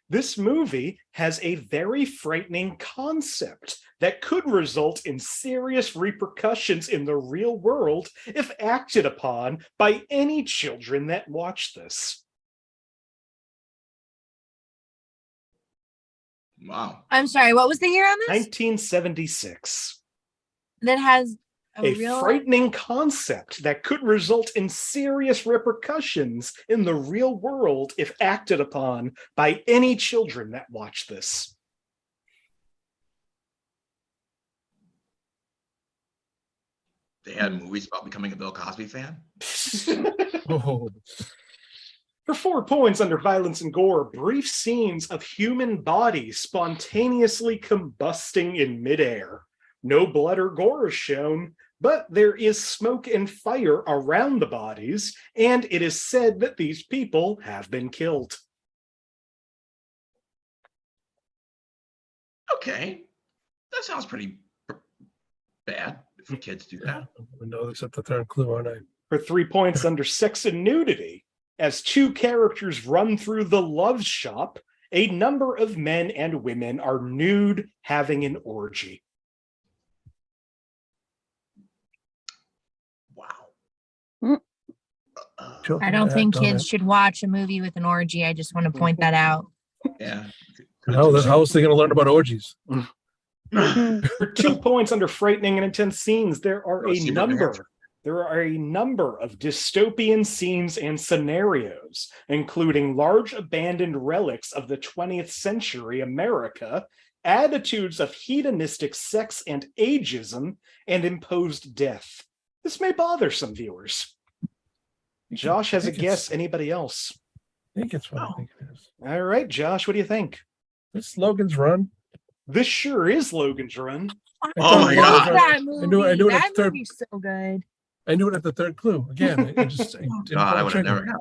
Speaker 2: This movie has a very frightening concept that could result in serious repercussions in the real world if acted upon by any children that watch this.
Speaker 4: Wow.
Speaker 6: I'm sorry, what was the year on this?
Speaker 2: 1976.
Speaker 6: That has
Speaker 2: A frightening concept that could result in serious repercussions in the real world if acted upon by any children that watch this.
Speaker 4: They had movies about becoming a Bill Cosby fan?
Speaker 3: Oh.
Speaker 2: For 4 points under violence and gore, brief scenes of human bodies spontaneously combusting in midair. No blood or gore is shown, but there is smoke and fire around the bodies, and it is said that these people have been killed.
Speaker 4: Okay. That sounds pretty bad if kids do that.
Speaker 3: No, except the third clue, aren't I?
Speaker 2: For 3 points under sex and nudity, as 2 characters run through the love shop, a number of men and women are nude having an orgy.
Speaker 4: Wow.
Speaker 6: I don't think kids should watch a movie with an orgy. I just want to point that out.
Speaker 4: Yeah.
Speaker 3: How else are they going to learn about orgies?
Speaker 2: For 2 points under frightening and intense scenes, there are
Speaker 4: Go
Speaker 2: a
Speaker 4: see Brooklyn
Speaker 2: number.
Speaker 4: Heights.
Speaker 2: There are a number of dystopian scenes and scenarios, including large abandoned relics of the 20th century America, attitudes of hedonistic sex and ageism, and imposed death. This may bother some viewers. Josh has a guess. Anybody else?
Speaker 3: I think it's what I think it is.
Speaker 2: All right, Josh, what do you think?
Speaker 3: This Logan's Run.
Speaker 2: This sure is Logan's Run.
Speaker 4: Oh my
Speaker 6: Love
Speaker 4: God.
Speaker 6: that movie.
Speaker 3: I knew it at
Speaker 6: That
Speaker 3: the third.
Speaker 6: movie's so good.
Speaker 3: I knew it at the third clue. Again, I just I didn't
Speaker 4: God, I
Speaker 3: pull
Speaker 4: would
Speaker 3: the
Speaker 4: have
Speaker 3: trigger.
Speaker 4: never got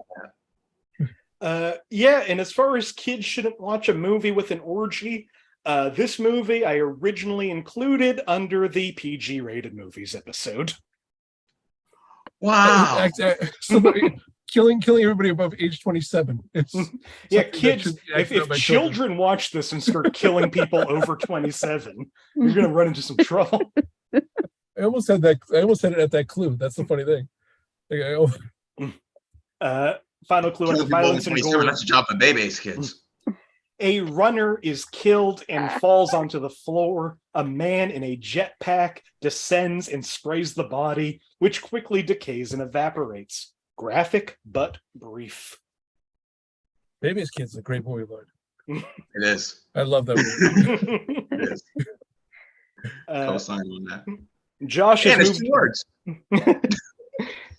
Speaker 4: that.
Speaker 2: Yeah, and as far as kids shouldn't watch a movie with an orgy, this movie I originally included under the PG-rated movies episode.
Speaker 4: Wow.
Speaker 3: Somebody killing everybody above age 27. It's
Speaker 2: Yeah,
Speaker 3: something that
Speaker 2: kids,
Speaker 3: should be acted
Speaker 2: if
Speaker 3: on by
Speaker 2: children watch this and start killing people over 27, you're going to run into some trouble.
Speaker 3: I almost had that. I almost had it at that clue. That's the funny thing.
Speaker 2: Final clue under
Speaker 4: Killing people over
Speaker 2: violence and
Speaker 4: 27,
Speaker 2: gore.
Speaker 4: that's a job for babies, kids.
Speaker 2: A runner is killed and falls onto the floor. A man in a jetpack descends and sprays the body, which quickly decays and evaporates. Graphic but brief.
Speaker 3: Baby's Kids is a great movie, Lloyd.
Speaker 4: It is.
Speaker 3: I love that movie.
Speaker 4: It is. Co-sign on that.
Speaker 2: Josh
Speaker 4: And
Speaker 2: has
Speaker 4: it's 2
Speaker 2: moved.
Speaker 4: words.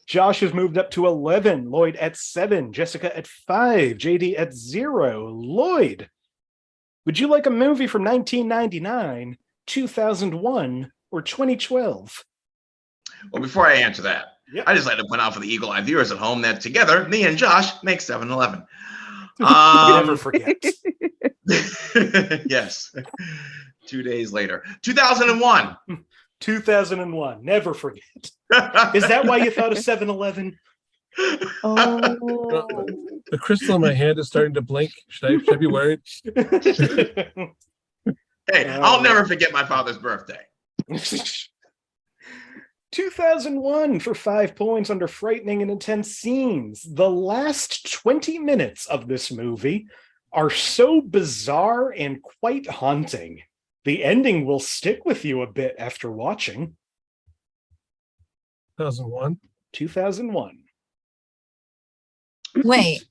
Speaker 2: Josh has moved up to 11. Lloyd at 7. Jessica at 5. JD at 0. Lloyd, would you like a movie from 1999, 2001, or 2012?
Speaker 4: Well, before I answer that,
Speaker 2: Yep.
Speaker 4: I just like to point out for the Eagle Eye viewers at home that together, me and Josh make 7-11.
Speaker 2: Never forget.
Speaker 4: Yes. 2 days later. 2001.
Speaker 2: 2001. Never forget. Is that why you thought of 7-Eleven?
Speaker 1: Oh.
Speaker 3: The crystal in my hand is starting to blink. Should I be worried?
Speaker 4: Hey, I'll never forget my father's birthday.
Speaker 2: 2001 for 5 points under frightening and intense scenes. The last 20 minutes of this movie are so bizarre and quite haunting. The ending will stick with you a bit after watching.
Speaker 3: 2001.
Speaker 2: 2001.
Speaker 6: Wait,
Speaker 2: Space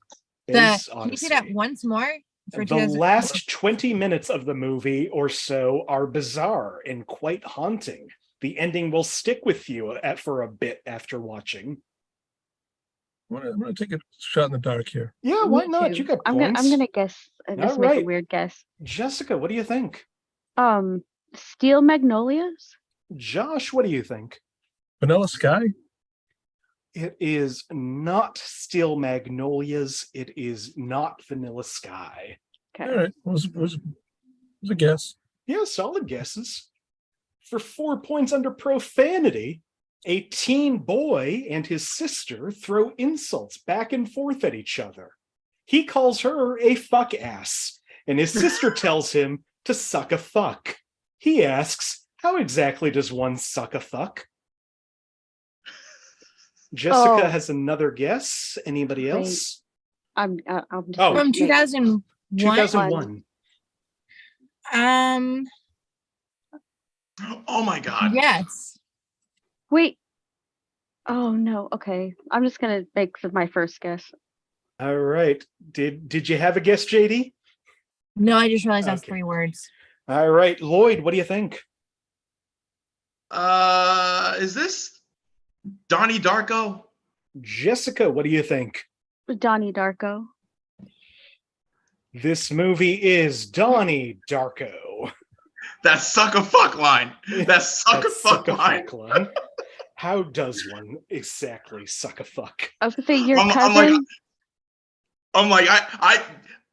Speaker 6: can you say
Speaker 2: Odyssey.
Speaker 6: that once more? For
Speaker 2: The last 20 minutes of the movie or so are bizarre and quite haunting. The ending will stick with you for a bit after watching.
Speaker 3: I'm gonna take a shot in the dark here.
Speaker 2: Yeah, why
Speaker 1: Me
Speaker 2: not?
Speaker 1: too.
Speaker 2: You got
Speaker 1: I'm
Speaker 2: points.
Speaker 1: gonna guess. Just
Speaker 2: All
Speaker 1: make a
Speaker 2: right.
Speaker 1: weird guess.
Speaker 2: Jessica, what do you think?
Speaker 1: Steel Magnolias.
Speaker 2: Josh, what do you think?
Speaker 3: Vanilla Sky.
Speaker 2: It is not Steel Magnolias. It is not Vanilla Sky.
Speaker 1: Okay.
Speaker 3: All right, was a guess.
Speaker 2: Yeah, solid guesses. For 4 points under profanity, a teen boy and his sister throw insults back and forth at each other. He calls her a fuck ass, and his sister tells him to suck a fuck. He asks, how exactly does one suck a fuck? Jessica
Speaker 1: Oh.
Speaker 2: has another guess. Anybody
Speaker 1: Wait.
Speaker 2: else?
Speaker 1: I'm just
Speaker 2: Oh.
Speaker 6: From
Speaker 1: making-
Speaker 6: 2001.
Speaker 2: 2001.
Speaker 4: Oh my God.
Speaker 6: Yes.
Speaker 1: Wait. Oh no. Okay. I'm just gonna make my first guess.
Speaker 2: All right. Did you have a guess, JD?
Speaker 6: No, I just realized that's
Speaker 2: Okay.
Speaker 6: 3 words.
Speaker 2: All right. Lloyd, what do you think?
Speaker 4: Is this Donnie Darko?
Speaker 2: Jessica, what do you think?
Speaker 1: Donnie Darko.
Speaker 2: This movie is Donnie Darko.
Speaker 4: That suck a fuck line. That suck a
Speaker 2: That's
Speaker 4: fuck
Speaker 2: suck a
Speaker 4: line.
Speaker 2: fuck line. How does one exactly suck a fuck?
Speaker 1: I was gonna say your
Speaker 4: I'm
Speaker 1: cousin.
Speaker 4: like, I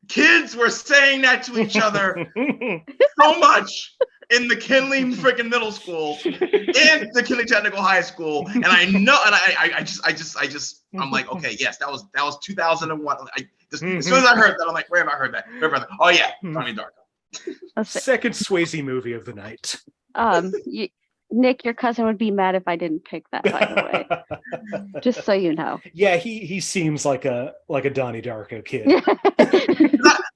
Speaker 4: kids were saying that to each other so much in the Kinley freaking middle school and the Kinley Technical High School, and I know, and I'm like, okay, yes, that was 2001. As soon as I heard that, I'm like, where have I heard that? Oh yeah, Donnie Darko.
Speaker 1: Let's say,
Speaker 2: Second Swayze movie of the night.
Speaker 1: Nick, your cousin would be mad if I didn't pick that. By the way, just so you know.
Speaker 2: Yeah, he seems like a Donnie Darko kid.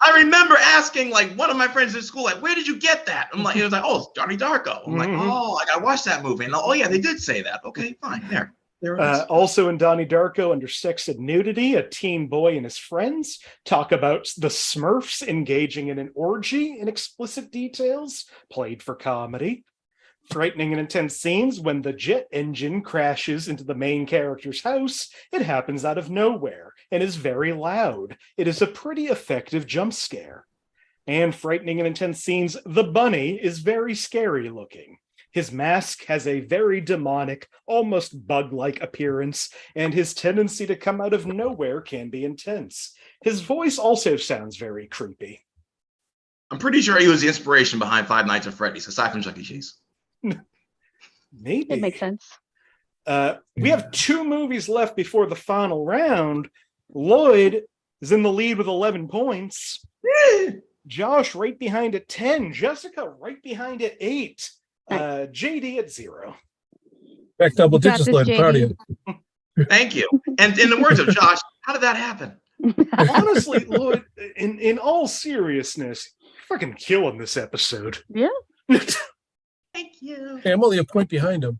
Speaker 4: I remember asking like one of my friends in school, like, where did you get that? I'm like, he was like, oh, it's Donnie Darko. I'm like, oh, like I watched that movie, and oh yeah, they did say that. Okay, fine, there it is.
Speaker 2: Also in Donnie Darko, under sex and nudity, a teen boy and his friends talk about the Smurfs engaging in an orgy in explicit details, played for comedy. Frightening and intense scenes when the jet engine crashes into the main character's house. It happens out of nowhere and is very loud. It is a pretty effective jump scare. And frightening and intense scenes, the bunny is very scary looking. His mask has a very demonic, almost bug-like appearance, and his tendency to come out of nowhere can be intense. His voice also sounds very creepy.
Speaker 4: I'm pretty sure he was the inspiration behind Five Nights at Freddy's, aside from Chuck E. Cheese.
Speaker 2: Maybe.
Speaker 1: It makes sense.
Speaker 2: We have 2 movies left before the final round. Lloyd is in the lead with 11 points. Josh right behind at 10. Jessica right behind at 8. JD at 0.
Speaker 3: Back double
Speaker 1: You got
Speaker 3: digits,
Speaker 1: this,
Speaker 3: Lloyd. Proud of
Speaker 1: JD.
Speaker 3: you.
Speaker 4: Thank you. And in the words of Josh, how did that happen?
Speaker 2: Honestly, Lloyd, in all seriousness, you're fucking killing this episode.
Speaker 1: Yeah.
Speaker 4: Thank you.
Speaker 3: Hey, I'm only a point behind him.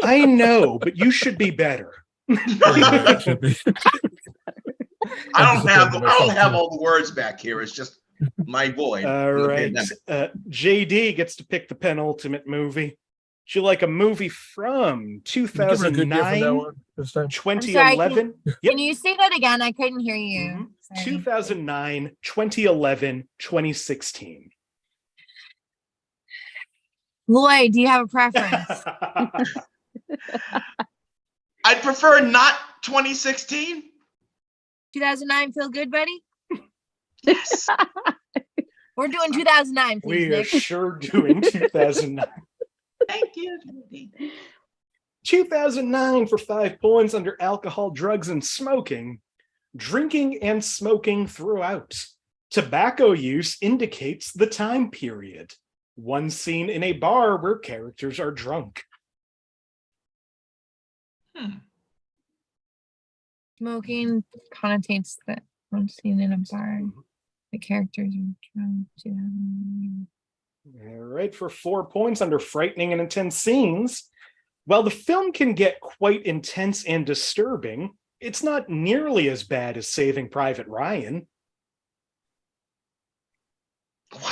Speaker 2: I know, but you should be better.
Speaker 3: It should be.
Speaker 4: I
Speaker 3: I'm
Speaker 4: don't have
Speaker 3: disappointed in myself, too.
Speaker 4: all the words back here. It's just my void.
Speaker 2: All
Speaker 4: from the
Speaker 2: right.
Speaker 4: pandemic.
Speaker 2: JD gets to pick the penultimate movie. Would you like a movie from
Speaker 3: Can you give her a good year from
Speaker 2: 2009,
Speaker 3: now on this time?
Speaker 2: 2011? Yep.
Speaker 6: Can you say that again? I couldn't hear you.
Speaker 2: Mhm.
Speaker 6: Sorry.
Speaker 2: 2009, 2011, 2016.
Speaker 6: Lloyd, do you have a preference?
Speaker 4: I'd prefer not 2016.
Speaker 6: 2009 feel good, buddy?
Speaker 4: Yes.
Speaker 6: We're doing 2009, please,
Speaker 2: We are
Speaker 6: Nick.
Speaker 2: sure doing 2009.
Speaker 4: Thank you.
Speaker 2: 2009 for 5 points under alcohol, drugs, and smoking. Drinking and smoking throughout. Tobacco use indicates the time period. One scene in a bar where characters are drunk.
Speaker 6: Smoking connotates that one scene in a bar. The characters are trying to.
Speaker 2: All right, for 4 points under frightening and intense scenes. While the film can get quite intense and disturbing, it's not nearly as bad as Saving Private Ryan.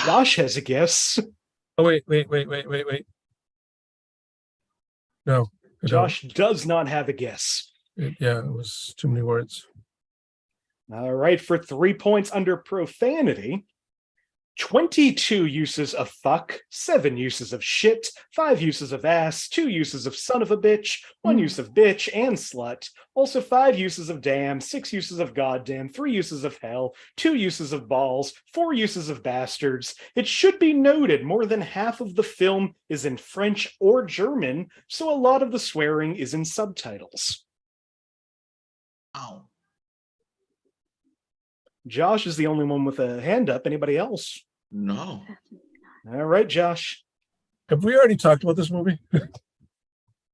Speaker 2: Josh has a guess.
Speaker 3: Oh, wait. No. I
Speaker 2: Josh does not have a guess.
Speaker 3: don't. It was too many words.
Speaker 2: All right, for 3 points under profanity. 22 uses of fuck, 7 uses of shit, 5 uses of ass, 2 uses of son of a bitch, 1 use of bitch and slut, also 5 uses of damn, 6 uses of goddamn, 3 uses of hell, 2 uses of balls, 4 uses of bastards. It should be noted more than half of the film is in French or German, so a lot of the swearing is in subtitles.
Speaker 4: Oh.
Speaker 2: Josh is the only one with a hand up. Anybody else?
Speaker 4: No.
Speaker 2: All right, Josh.
Speaker 3: Have we already talked about this movie?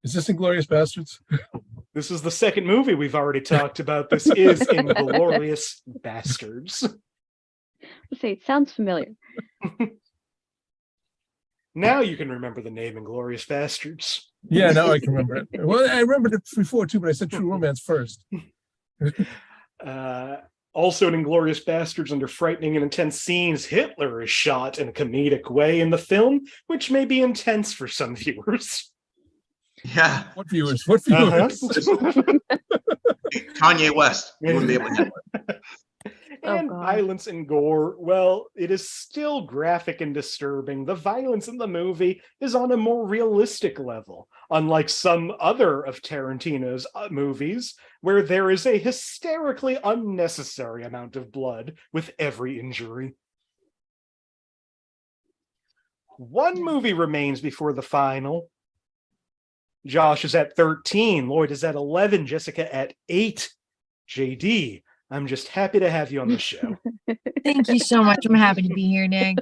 Speaker 3: Is this Inglourious Bastards?
Speaker 2: This is the second movie we've already talked about. This is Inglorious Bastards.
Speaker 1: Let's say it sounds familiar.
Speaker 2: Now you can remember the name Inglorious Bastards.
Speaker 3: Yeah, now I can remember it. Well, I remembered it before too, but I said True Romance first.
Speaker 2: Also in Inglorious Bastards, under frightening and intense scenes, Hitler is shot in a comedic way in the film, which may be intense for some viewers.
Speaker 4: Yeah.
Speaker 3: What viewers? What viewers?
Speaker 4: Kanye West. You wouldn't be able to handle it.
Speaker 2: And
Speaker 1: God.
Speaker 2: violence and gore, well, it is still graphic and disturbing. The violence in the movie is on a more realistic level, unlike some other of Tarantino's movies, where there is a hysterically unnecessary amount of blood with every injury. One movie remains before the final. Josh is at 13, Lloyd is at 11, Jessica at 8. JD, I'm just happy to have you on the show.
Speaker 6: Thank you so much. I'm happy to be here, Nick.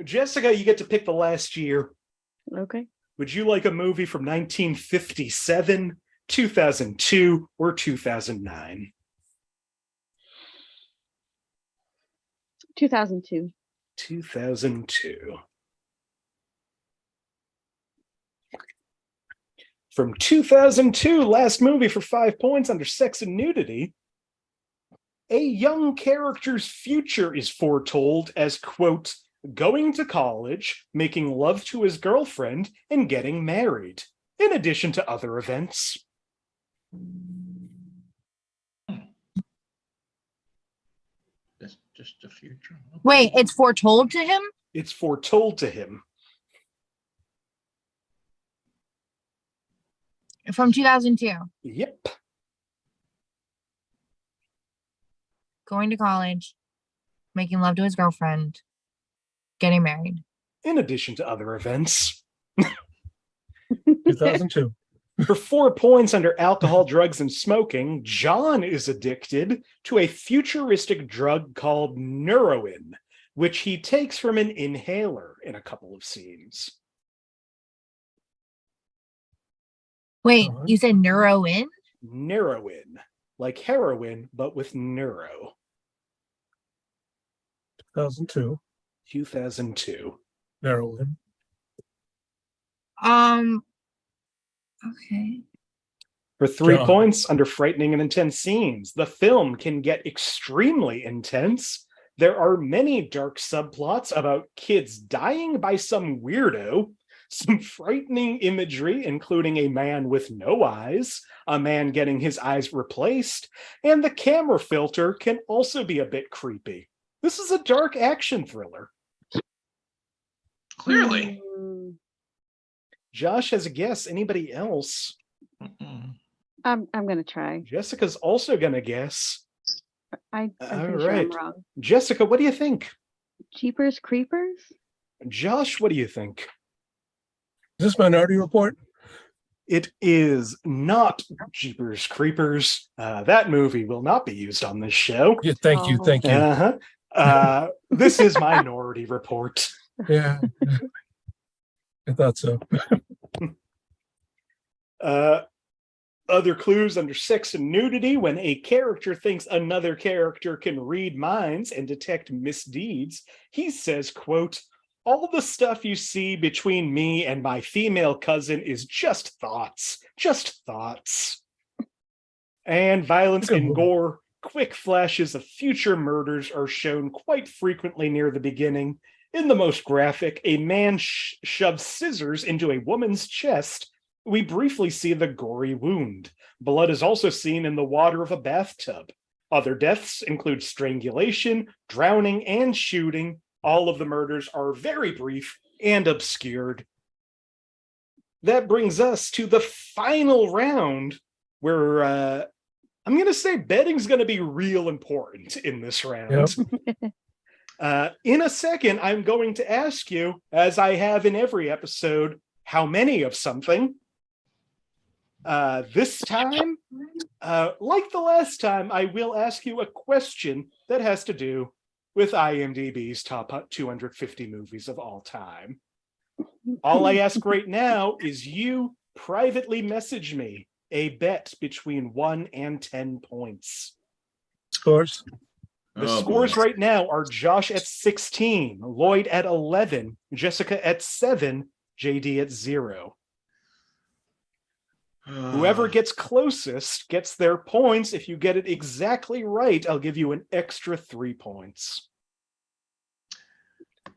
Speaker 2: Jessica, you get to pick the last year.
Speaker 1: Okay.
Speaker 2: Would you like a movie from 1957, 2002, or 2009?
Speaker 1: 2002.
Speaker 2: 2002. From 2002, last movie for 5 points under sex and nudity. A young character's future is foretold as, quote, going to college, making love to his girlfriend, and getting married, in addition to other events.
Speaker 4: That's just the future. Okay.
Speaker 6: Wait, it's foretold to him?
Speaker 2: It's foretold to him.
Speaker 6: From 2002.
Speaker 2: Yep.
Speaker 6: Going to college, making love to his girlfriend, getting married.
Speaker 2: In addition to other events.
Speaker 3: 2002.
Speaker 2: For 4 points under alcohol, drugs, and smoking, John is addicted to a futuristic drug called Neuroin, which he takes from an inhaler in a couple of scenes.
Speaker 6: Wait, you said Neuroin?
Speaker 2: Neuroin, like heroin, but with neuro.
Speaker 3: 2002.
Speaker 2: 2002.
Speaker 3: Heroin.
Speaker 6: Okay.
Speaker 2: For 3
Speaker 3: John.
Speaker 2: points, under frightening and intense scenes, the film can get extremely intense. There are many dark subplots about kids dying by some weirdo, some frightening imagery, including a man with no eyes, a man getting his eyes replaced, and the camera filter can also be a bit creepy. This is a dark action thriller.
Speaker 4: Clearly.
Speaker 2: Josh has a guess. Anybody else?
Speaker 4: Mm-mm.
Speaker 1: I'm gonna try.
Speaker 2: Jessica's also gonna guess.
Speaker 1: I'm
Speaker 2: All
Speaker 1: pretty sure I'm
Speaker 2: right.
Speaker 1: wrong.
Speaker 2: Jessica, what do you think?
Speaker 1: Jeepers Creepers?
Speaker 2: Josh, what do you think?
Speaker 3: Is this Minority Report?
Speaker 2: It is not Jeepers Creepers. That movie will not be used on this show.
Speaker 3: Yeah, thank you.
Speaker 2: Uh-huh. This is Minority Report.
Speaker 3: Yeah. I thought so.
Speaker 2: Other clues under sex and nudity: when a character thinks another character can read minds and detect misdeeds, he says, quote, "All the stuff you see between me and my female cousin is just thoughts. And violence and gore, quick flashes of future murders are shown quite frequently near the beginning. In the most graphic, a man shoves scissors into a woman's chest. We briefly see the gory wound. Blood is also seen in the water of a bathtub. Other deaths include strangulation, drowning, and shooting. All of the murders are very brief and obscured." That brings us to the final round, where I'm going to say betting's going to be real important in this round.
Speaker 3: Yep.
Speaker 2: In a second, I'm going to ask you, as I have in every episode, how many of something. This time, like the last time, I will ask you a question that has to do with IMDb's top 250 movies of all time. All I ask right now is you privately message me a bet between 1 and 10 points.
Speaker 3: Scores.
Speaker 2: The
Speaker 4: Oh,
Speaker 2: scores
Speaker 4: boy.
Speaker 2: right now are Josh at 16, Lloyd at 11, Jessica at 7, JD at 0. Whoever gets closest gets their points. If you get it exactly right, I'll give you an extra 3 points.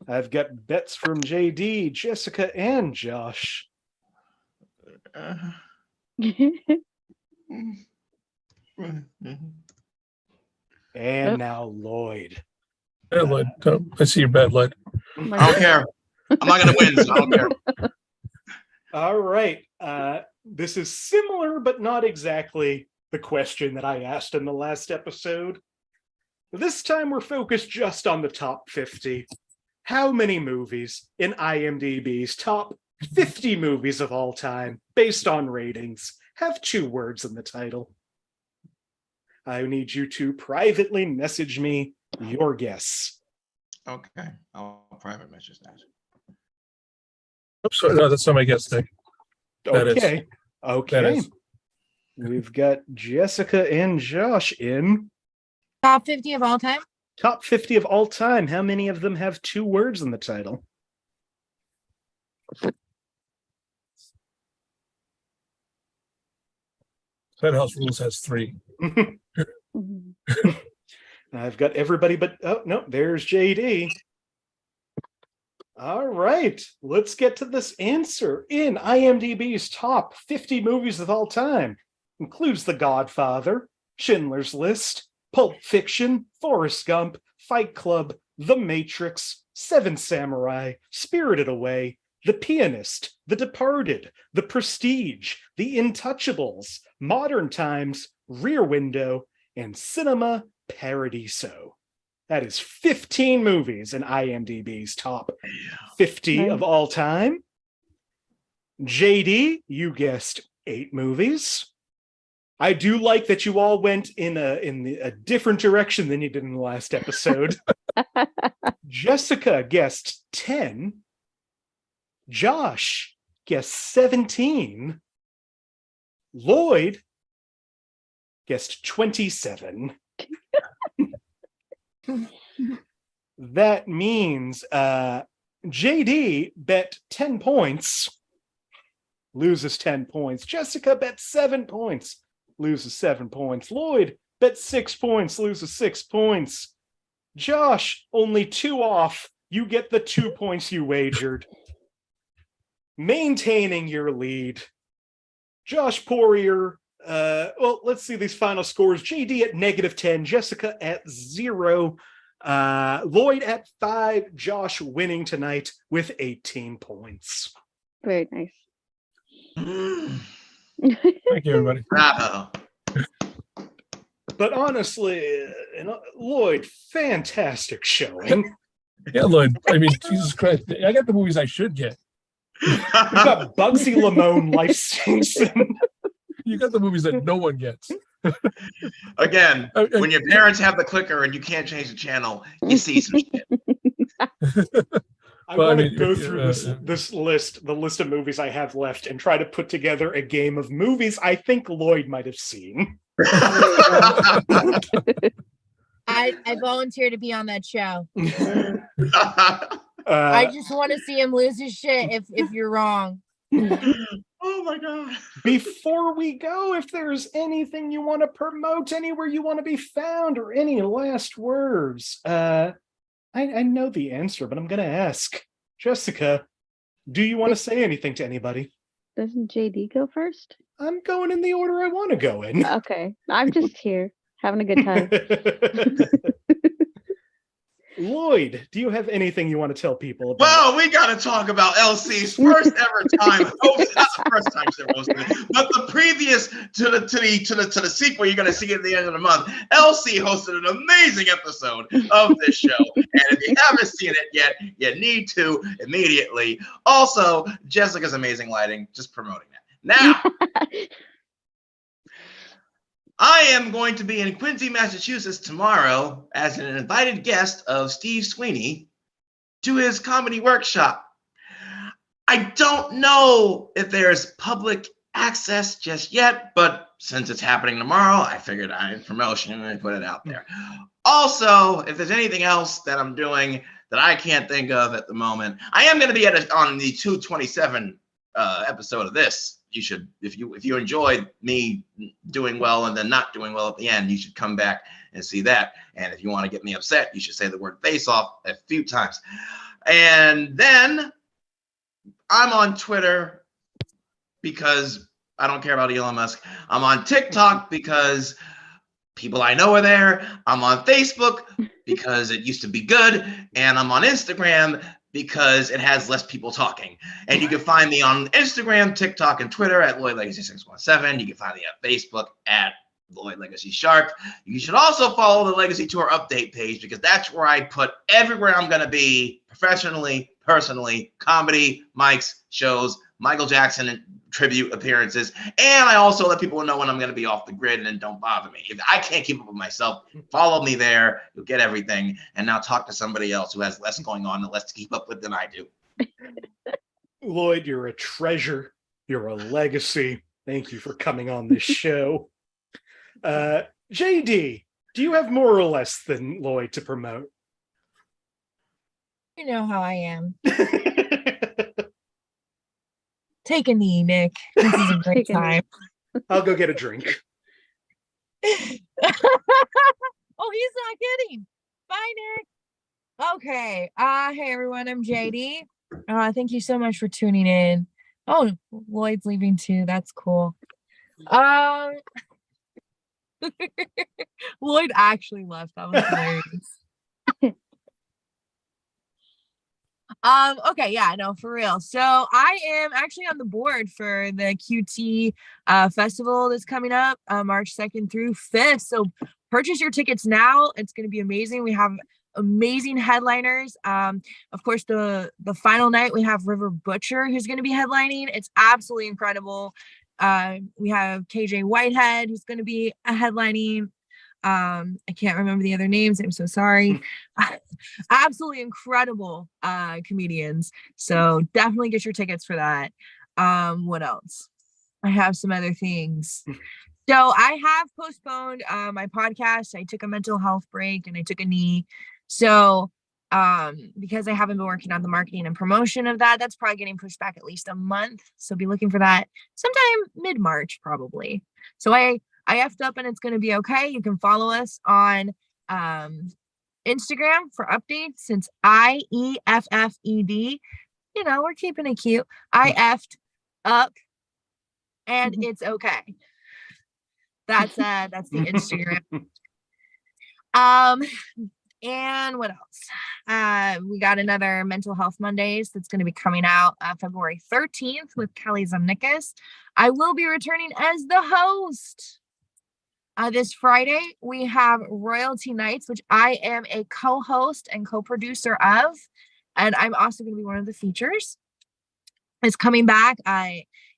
Speaker 2: I've got bets from JD, Jessica, and Josh. And now Lloyd.
Speaker 3: Hey, Lloyd. I see your bad, Lloyd.
Speaker 4: I don't care. I'm not going to win, so I don't care.
Speaker 2: All right. This is similar, but not exactly the question that I asked in the last episode. This time we're focused just on the top 50. How many movies in IMDb's top 50 movies of all time, based on ratings, have 2 words in the title? I need you to privately message me your guess.
Speaker 4: Okay. I'll private message that.
Speaker 3: Oops, sorry, no, that's not my guess, Nick. That is.
Speaker 2: Okay.
Speaker 3: That
Speaker 2: Okay.
Speaker 3: is.
Speaker 2: We've got Jessica and Josh in.
Speaker 6: Top 50 of all time?
Speaker 2: Top 50 of all time. How many of them have 2 words in the title?
Speaker 3: That House Rules has 3.
Speaker 2: I've got everybody but, oh, no, there's JD. All right, let's get to this answer. In IMDb's top 50 movies of all time, includes The Godfather, Schindler's List, Pulp Fiction, Forrest Gump, Fight Club, The Matrix, Seven Samurai, Spirited Away, The Pianist, The Departed, The Prestige, The Intouchables, Modern Times, Rear Window, and Cinema Paradiso. That is 15 movies in IMDb's top 50
Speaker 1: Nice.
Speaker 2: of all time. JD, you guessed 8 movies. I do like that you all went in a different direction than you did in the last episode. Jessica guessed 10. Josh guessed 17. Lloyd guessed 27. That means JD bet 10 points, loses 10 points. Jessica bet 7 points, loses 7 points. Lloyd, bet 6 points, loses 6 points. Josh, only 2 off. You get the 2 points you wagered. Maintaining your lead. Josh Poirier, well, let's see these final scores. JD at -10, Jessica at 0, Lloyd at 5, Josh winning tonight with 18 points.
Speaker 1: Very nice.
Speaker 3: Thank you, everybody.
Speaker 4: Bravo.
Speaker 2: But honestly, Lloyd, fantastic showing.
Speaker 3: Yeah, Lloyd. I mean, Jesus Christ. I got the movies I should get.
Speaker 2: We've got Bugsy Lamone, Life Stinks.
Speaker 3: You got the movies that no one gets.
Speaker 4: Again, when your parents have the clicker and you can't change the channel, you see some shit.
Speaker 2: I want to go through this list, the list of movies I have left, and try to put together a game of movies I think Lloyd might have seen.
Speaker 6: I volunteer to be on that show. I just want to see him lose his shit if you're wrong.
Speaker 4: Oh my God.
Speaker 2: Before we go, if there's anything you want to promote, anywhere you want to be found, or any last words, I know the answer, but I'm going to ask. Jessica, do you want to say anything to anybody?
Speaker 1: Doesn't JD go first?
Speaker 2: I'm going in the order I want to go in.
Speaker 1: Okay. I'm just here having a good time.
Speaker 2: Lloyd, do you have anything you want to tell people about?
Speaker 4: Well, we got to talk about LC's first ever time hosting. Not the first time she hosted it, but the previous to the sequel you're going to see at the end of the month. LC hosted an amazing episode of this show, and if you haven't seen it yet, you need to immediately. Also, Jessica's amazing lighting, just promoting that. Now, I am going to be in Quincy, Massachusetts tomorrow as an invited guest of Steve Sweeney to his comedy workshop. I don't know if there's public access just yet, but since it's happening tomorrow, I figured I'd promotion and put it out there. Also, if there's anything else that I'm doing that I can't think of at the moment, I am going to be on the 227 episode of this. You should, if you enjoyed me doing well and then not doing well at the end, you should come back and see that. And if you want to get me upset, you should say the word face off a few times. And then I'm on Twitter because I don't care about Elon Musk. I'm on TikTok because people I know are there. I'm on Facebook because it used to be good. And I'm on Instagram because it has less people talking. And you can find me on Instagram, TikTok, and Twitter at Lloyd Legacy 617. You can find me on Facebook at Lloyd Legacy Sharp. You should also follow the Legacy Tour update page because that's where I put everywhere I'm going to be professionally, personally, comedy, mics, shows, Michael Jackson tribute appearances. And I also let people know when I'm going to be off the grid and don't bother me. If I can't keep up with myself, follow me there. You'll get everything. And now talk to somebody else who has less going on and less to keep up with than I do.
Speaker 2: Lloyd, you're a treasure. You're a legacy. Thank you for coming on this show. JD, do you have more or less than Lloyd to promote?
Speaker 6: You know how I am. Take a knee, Nick. This is a great time.
Speaker 2: I'll go get a drink.
Speaker 6: Oh, he's not kidding. Bye, Nick. Okay. Hey everyone, I'm JD. Thank you so much for tuning in. Oh, Lloyd's leaving too. That's cool. Lloyd actually left. That was hilarious. Okay, yeah, no, for real. So I am actually on the board for the QT festival that's coming up March 2nd through 5th. So purchase your tickets now. It's going to be amazing. We have amazing headliners. Of course, the final night we have River Butcher who's going to be headlining. It's absolutely incredible. We have KJ Whitehead who's going to be headlining. I can't remember the other names. I'm so sorry. Absolutely incredible comedians. So definitely get your tickets for that. What else? I have some other things. So I have postponed my podcast. I took a mental health break and I took a knee. So because I haven't been working on the marketing and promotion of that, that's probably getting pushed back at least a month. So be looking for that sometime mid-March probably. So I I effed up and it's going to be okay. You can follow us on Instagram for updates. It's IEFFED. You know, we're keeping it cute. I effed up and it's okay. That's the Instagram. And what else? We got another Mental Health Mondays that's going to be coming out February 13th with Kelly Zamnikas. I will be returning as the host. This Friday, we have Royalty Nights, which I am a co-host and co-producer of, and I'm also going to be one of the features. It's coming back.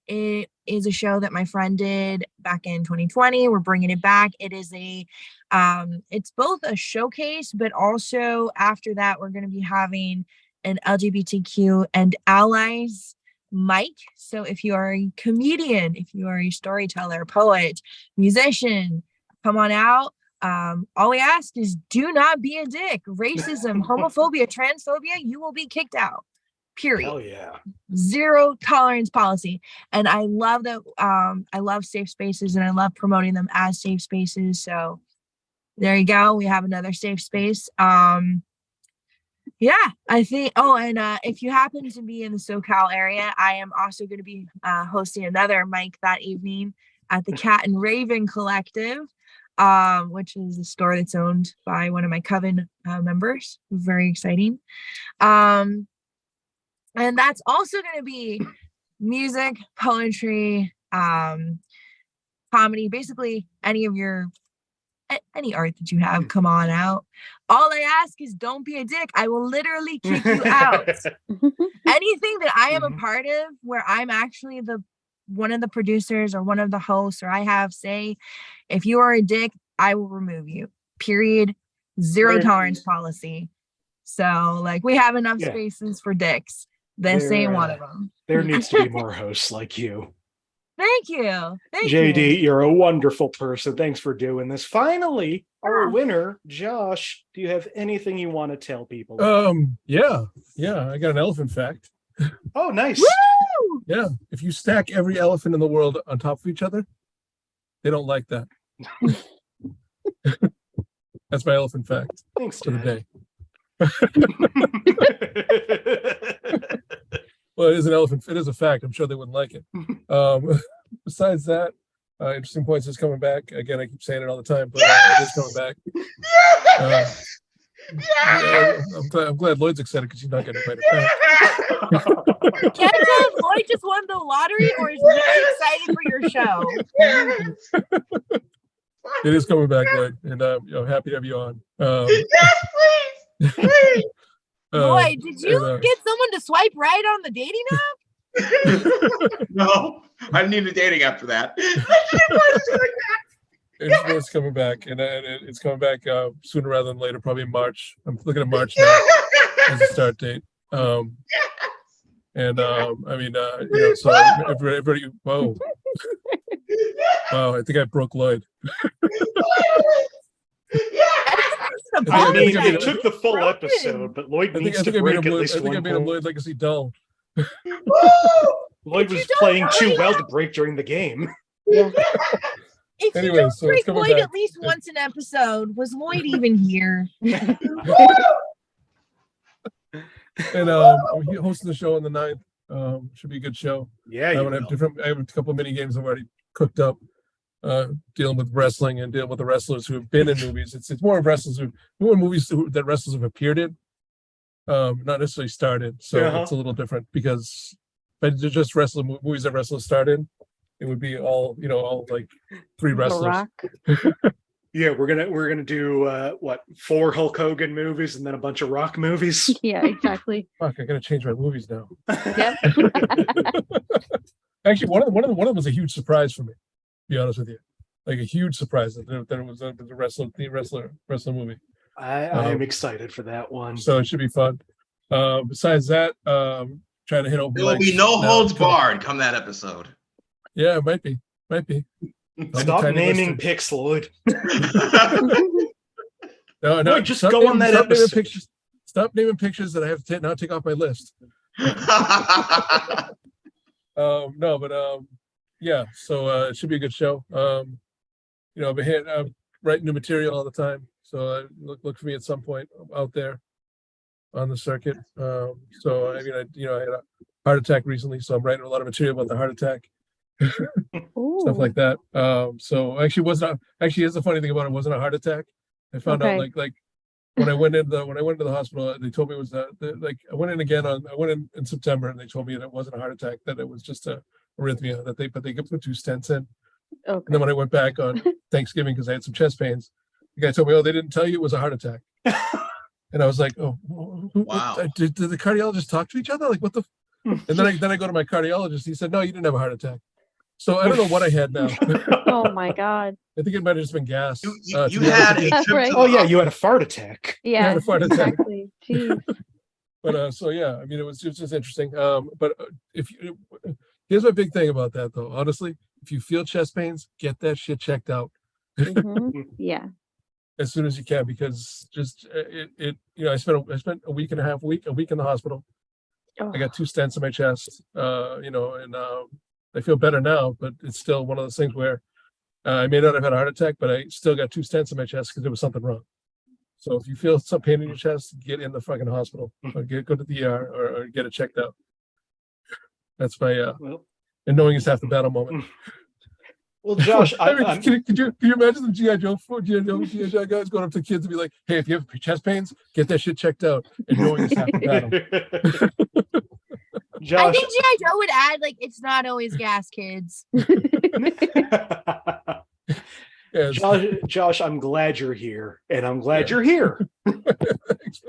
Speaker 6: It is a show that my friend did back in 2020. We're bringing it back. It is it's both a showcase, but also after that, we're going to be having an LGBTQ and allies mic. So if you are a comedian, if you are a storyteller, poet, musician, come on out. All we ask is do not be a dick. Racism, homophobia, transphobia, you will be kicked out. Period.
Speaker 2: Hell yeah.
Speaker 6: Zero tolerance policy. And I love that. I love safe spaces and I love promoting them as safe spaces. So there you go. We have another safe space. Yeah, I think. Oh, and if you happen to be in the SoCal area, I am also going to be hosting another mic that evening at the Cat and Raven Collective, which is a store that's owned by one of my Coven members. Very exciting. And that's also going to be music, poetry, comedy, basically any art that you have, come on out. All I ask is don't be a dick. I will literally kick you out. Anything that I am a part of where I'm actually one of the producers or one of the hosts, or I have say, if you are a dick, I will remove you. Period. Zero tolerance policy. So like we have enough spaces for dicks. This ain't one of them.
Speaker 2: There needs to be more hosts like you.
Speaker 6: Thank you.
Speaker 2: JD, you're a wonderful person. Thanks for doing this. Finally, our winner, Josh, do you have anything you want to tell people?
Speaker 3: Yeah, I got an elephant fact.
Speaker 2: Oh, nice.
Speaker 6: Woo!
Speaker 3: Yeah, if you stack every elephant in the world on top of each other, they don't like that. That's my elephant fact.
Speaker 2: Thanks
Speaker 3: for the
Speaker 2: Dad.
Speaker 3: day. Well, it is an elephant. It is a fact. I'm sure they wouldn't like it. Besides that, Interesting Points is coming back. Again, I keep saying it all the time, but it is coming back. I'm glad Lloyd's excited because he's not getting invited back.
Speaker 6: Can't tell if Lloyd just won the lottery or is really excited for your show.
Speaker 3: It is coming back, Lloyd, and happy to have you on.
Speaker 4: Yes, please.
Speaker 6: Lloyd, did you get someone to swipe right on the dating app?
Speaker 4: No, I need a dating app for that.
Speaker 3: It's coming back, and it's coming back sooner rather than later, probably in March. I'm looking at March now as a start date. I mean, so everybody, whoa. Wow, I think I broke Lloyd.
Speaker 2: I mean, it took the full episode, but Lloyd needs to break at least one.
Speaker 3: I think I made him Lloyd Legacy dull.
Speaker 2: Lloyd was playing too well to break during the game.
Speaker 1: Yeah.
Speaker 6: If you don't break Lloyd at least once an episode, was Lloyd even here?
Speaker 3: And I'm hosting the show on the 9th. Should be a good show.
Speaker 2: Yeah,
Speaker 3: I have a couple of mini games I've already cooked up, dealing with wrestling and dealing with the wrestlers who have been in movies. It's more of movies that wrestlers have appeared in, not necessarily started. So it's a little different because if I just movies that wrestlers starred in, it would be all like 3 wrestlers.
Speaker 2: Yeah, we're gonna do 4 Hulk Hogan movies and then a bunch of Rock movies.
Speaker 1: Yeah, exactly.
Speaker 3: Fuck, I gotta change my movies now.
Speaker 1: Yep.
Speaker 3: Actually, one of them was a huge surprise for me. To be honest with you, like a huge surprise that it was the wrestler movie.
Speaker 2: I'm excited for that one.
Speaker 3: So it should be fun. Besides that, trying to hit over.
Speaker 4: There will be no holds barred come that episode.
Speaker 3: Yeah, it might be.
Speaker 2: Stop naming pics, Lloyd.
Speaker 3: No,
Speaker 2: just go on that episode.
Speaker 3: Stop naming pictures that I have to now take off my list. Yeah, so it should be a good show. I've been writing new material all the time. So look for me at some point out there on the circuit. So I had a heart attack recently, so I'm writing a lot of material about the heart attack, stuff like that. So actually, here's the funny thing about it. Wasn't a heart attack. I found out like when I went into the hospital, they told me it was I went in in September, and they told me that it wasn't a heart attack, that it was just a arrhythmia, but they could put 2 stents in. And then when I went back on Thanksgiving, because I had some chest pains, the guy told me, "Oh, they didn't tell you it was a heart attack." And I was like, "Oh,
Speaker 4: wow!
Speaker 3: Did the cardiologist talk to each other? Like, what the?" And then I go to my cardiologist. He said, "No, you didn't have a heart attack." So I don't know what I had now.
Speaker 1: Oh my God!
Speaker 3: I think it might have just been gas.
Speaker 4: You had a trip
Speaker 1: right.
Speaker 4: to
Speaker 2: Oh yeah, you had a fart attack.
Speaker 1: Yeah,
Speaker 3: I had a fart attack.
Speaker 1: exactly. Jeez.
Speaker 3: But so yeah, I mean, it was just interesting. But here's my big thing about that, though. Honestly, if you feel chest pains, get that shit checked out.
Speaker 1: Yeah.
Speaker 3: As soon as you can, because just I spent a week and a half, a week in the hospital. I got 2 stents in my chest, and I feel better now, but it's still one of those things where I may not have had a heart attack, but I still got 2 stents in my chest because there was something wrong. So if you feel some pain in your chest, get in the fucking hospital or go to the ER or get it checked out. That's my and knowing is half the battle moment.
Speaker 2: Well, Josh,
Speaker 3: can you imagine the GI Joe guys going up to kids and be like, "Hey, if you have chest pains, get that shit checked out," and knowing is half the battle.
Speaker 2: Josh,
Speaker 6: I think GI Joe would add like, "It's not always gas, kids."
Speaker 3: Yes.
Speaker 2: Josh, I'm glad you're here, and I'm glad you're here.
Speaker 3: Thanks,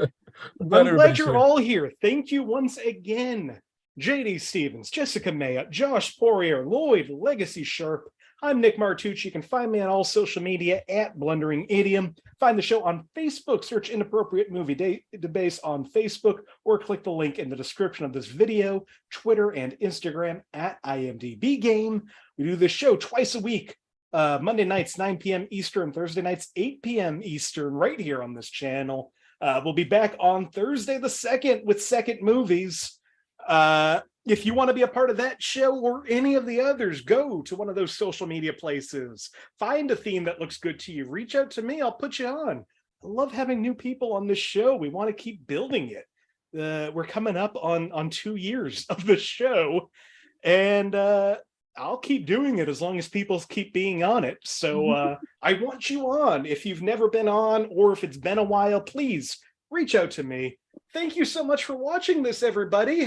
Speaker 2: I'm glad you're all here. Thank you once again, JD Stephans, Jessica Mayotte, Josh Poirier, Lloyd, Legacy Sharp. I'm Nick Martucci. You can find me on all social media at Blundering Idiom. Find the show on Facebook. Search Inappropriate Movie Database on Facebook, or click the link in the description of this video, Twitter and Instagram at IMDb Game. We do this show twice a week. Monday nights, 9 p.m. Eastern, Thursday nights, 8 p.m. Eastern, right here on this channel. We'll be back on Thursday the 2nd with Second Movies. If you want to be a part of that show or any of the others, go to one of those social media places. Find a theme that looks good to you. Reach out to me. I'll put you on. I love having new people on this show. We want to keep building it. We're coming up on 2 years of the show. And I'll keep doing it as long as people keep being on it. So I want you on. If you've never been on, or if it's been a while, please reach out to me. Thank you so much for watching this, everybody.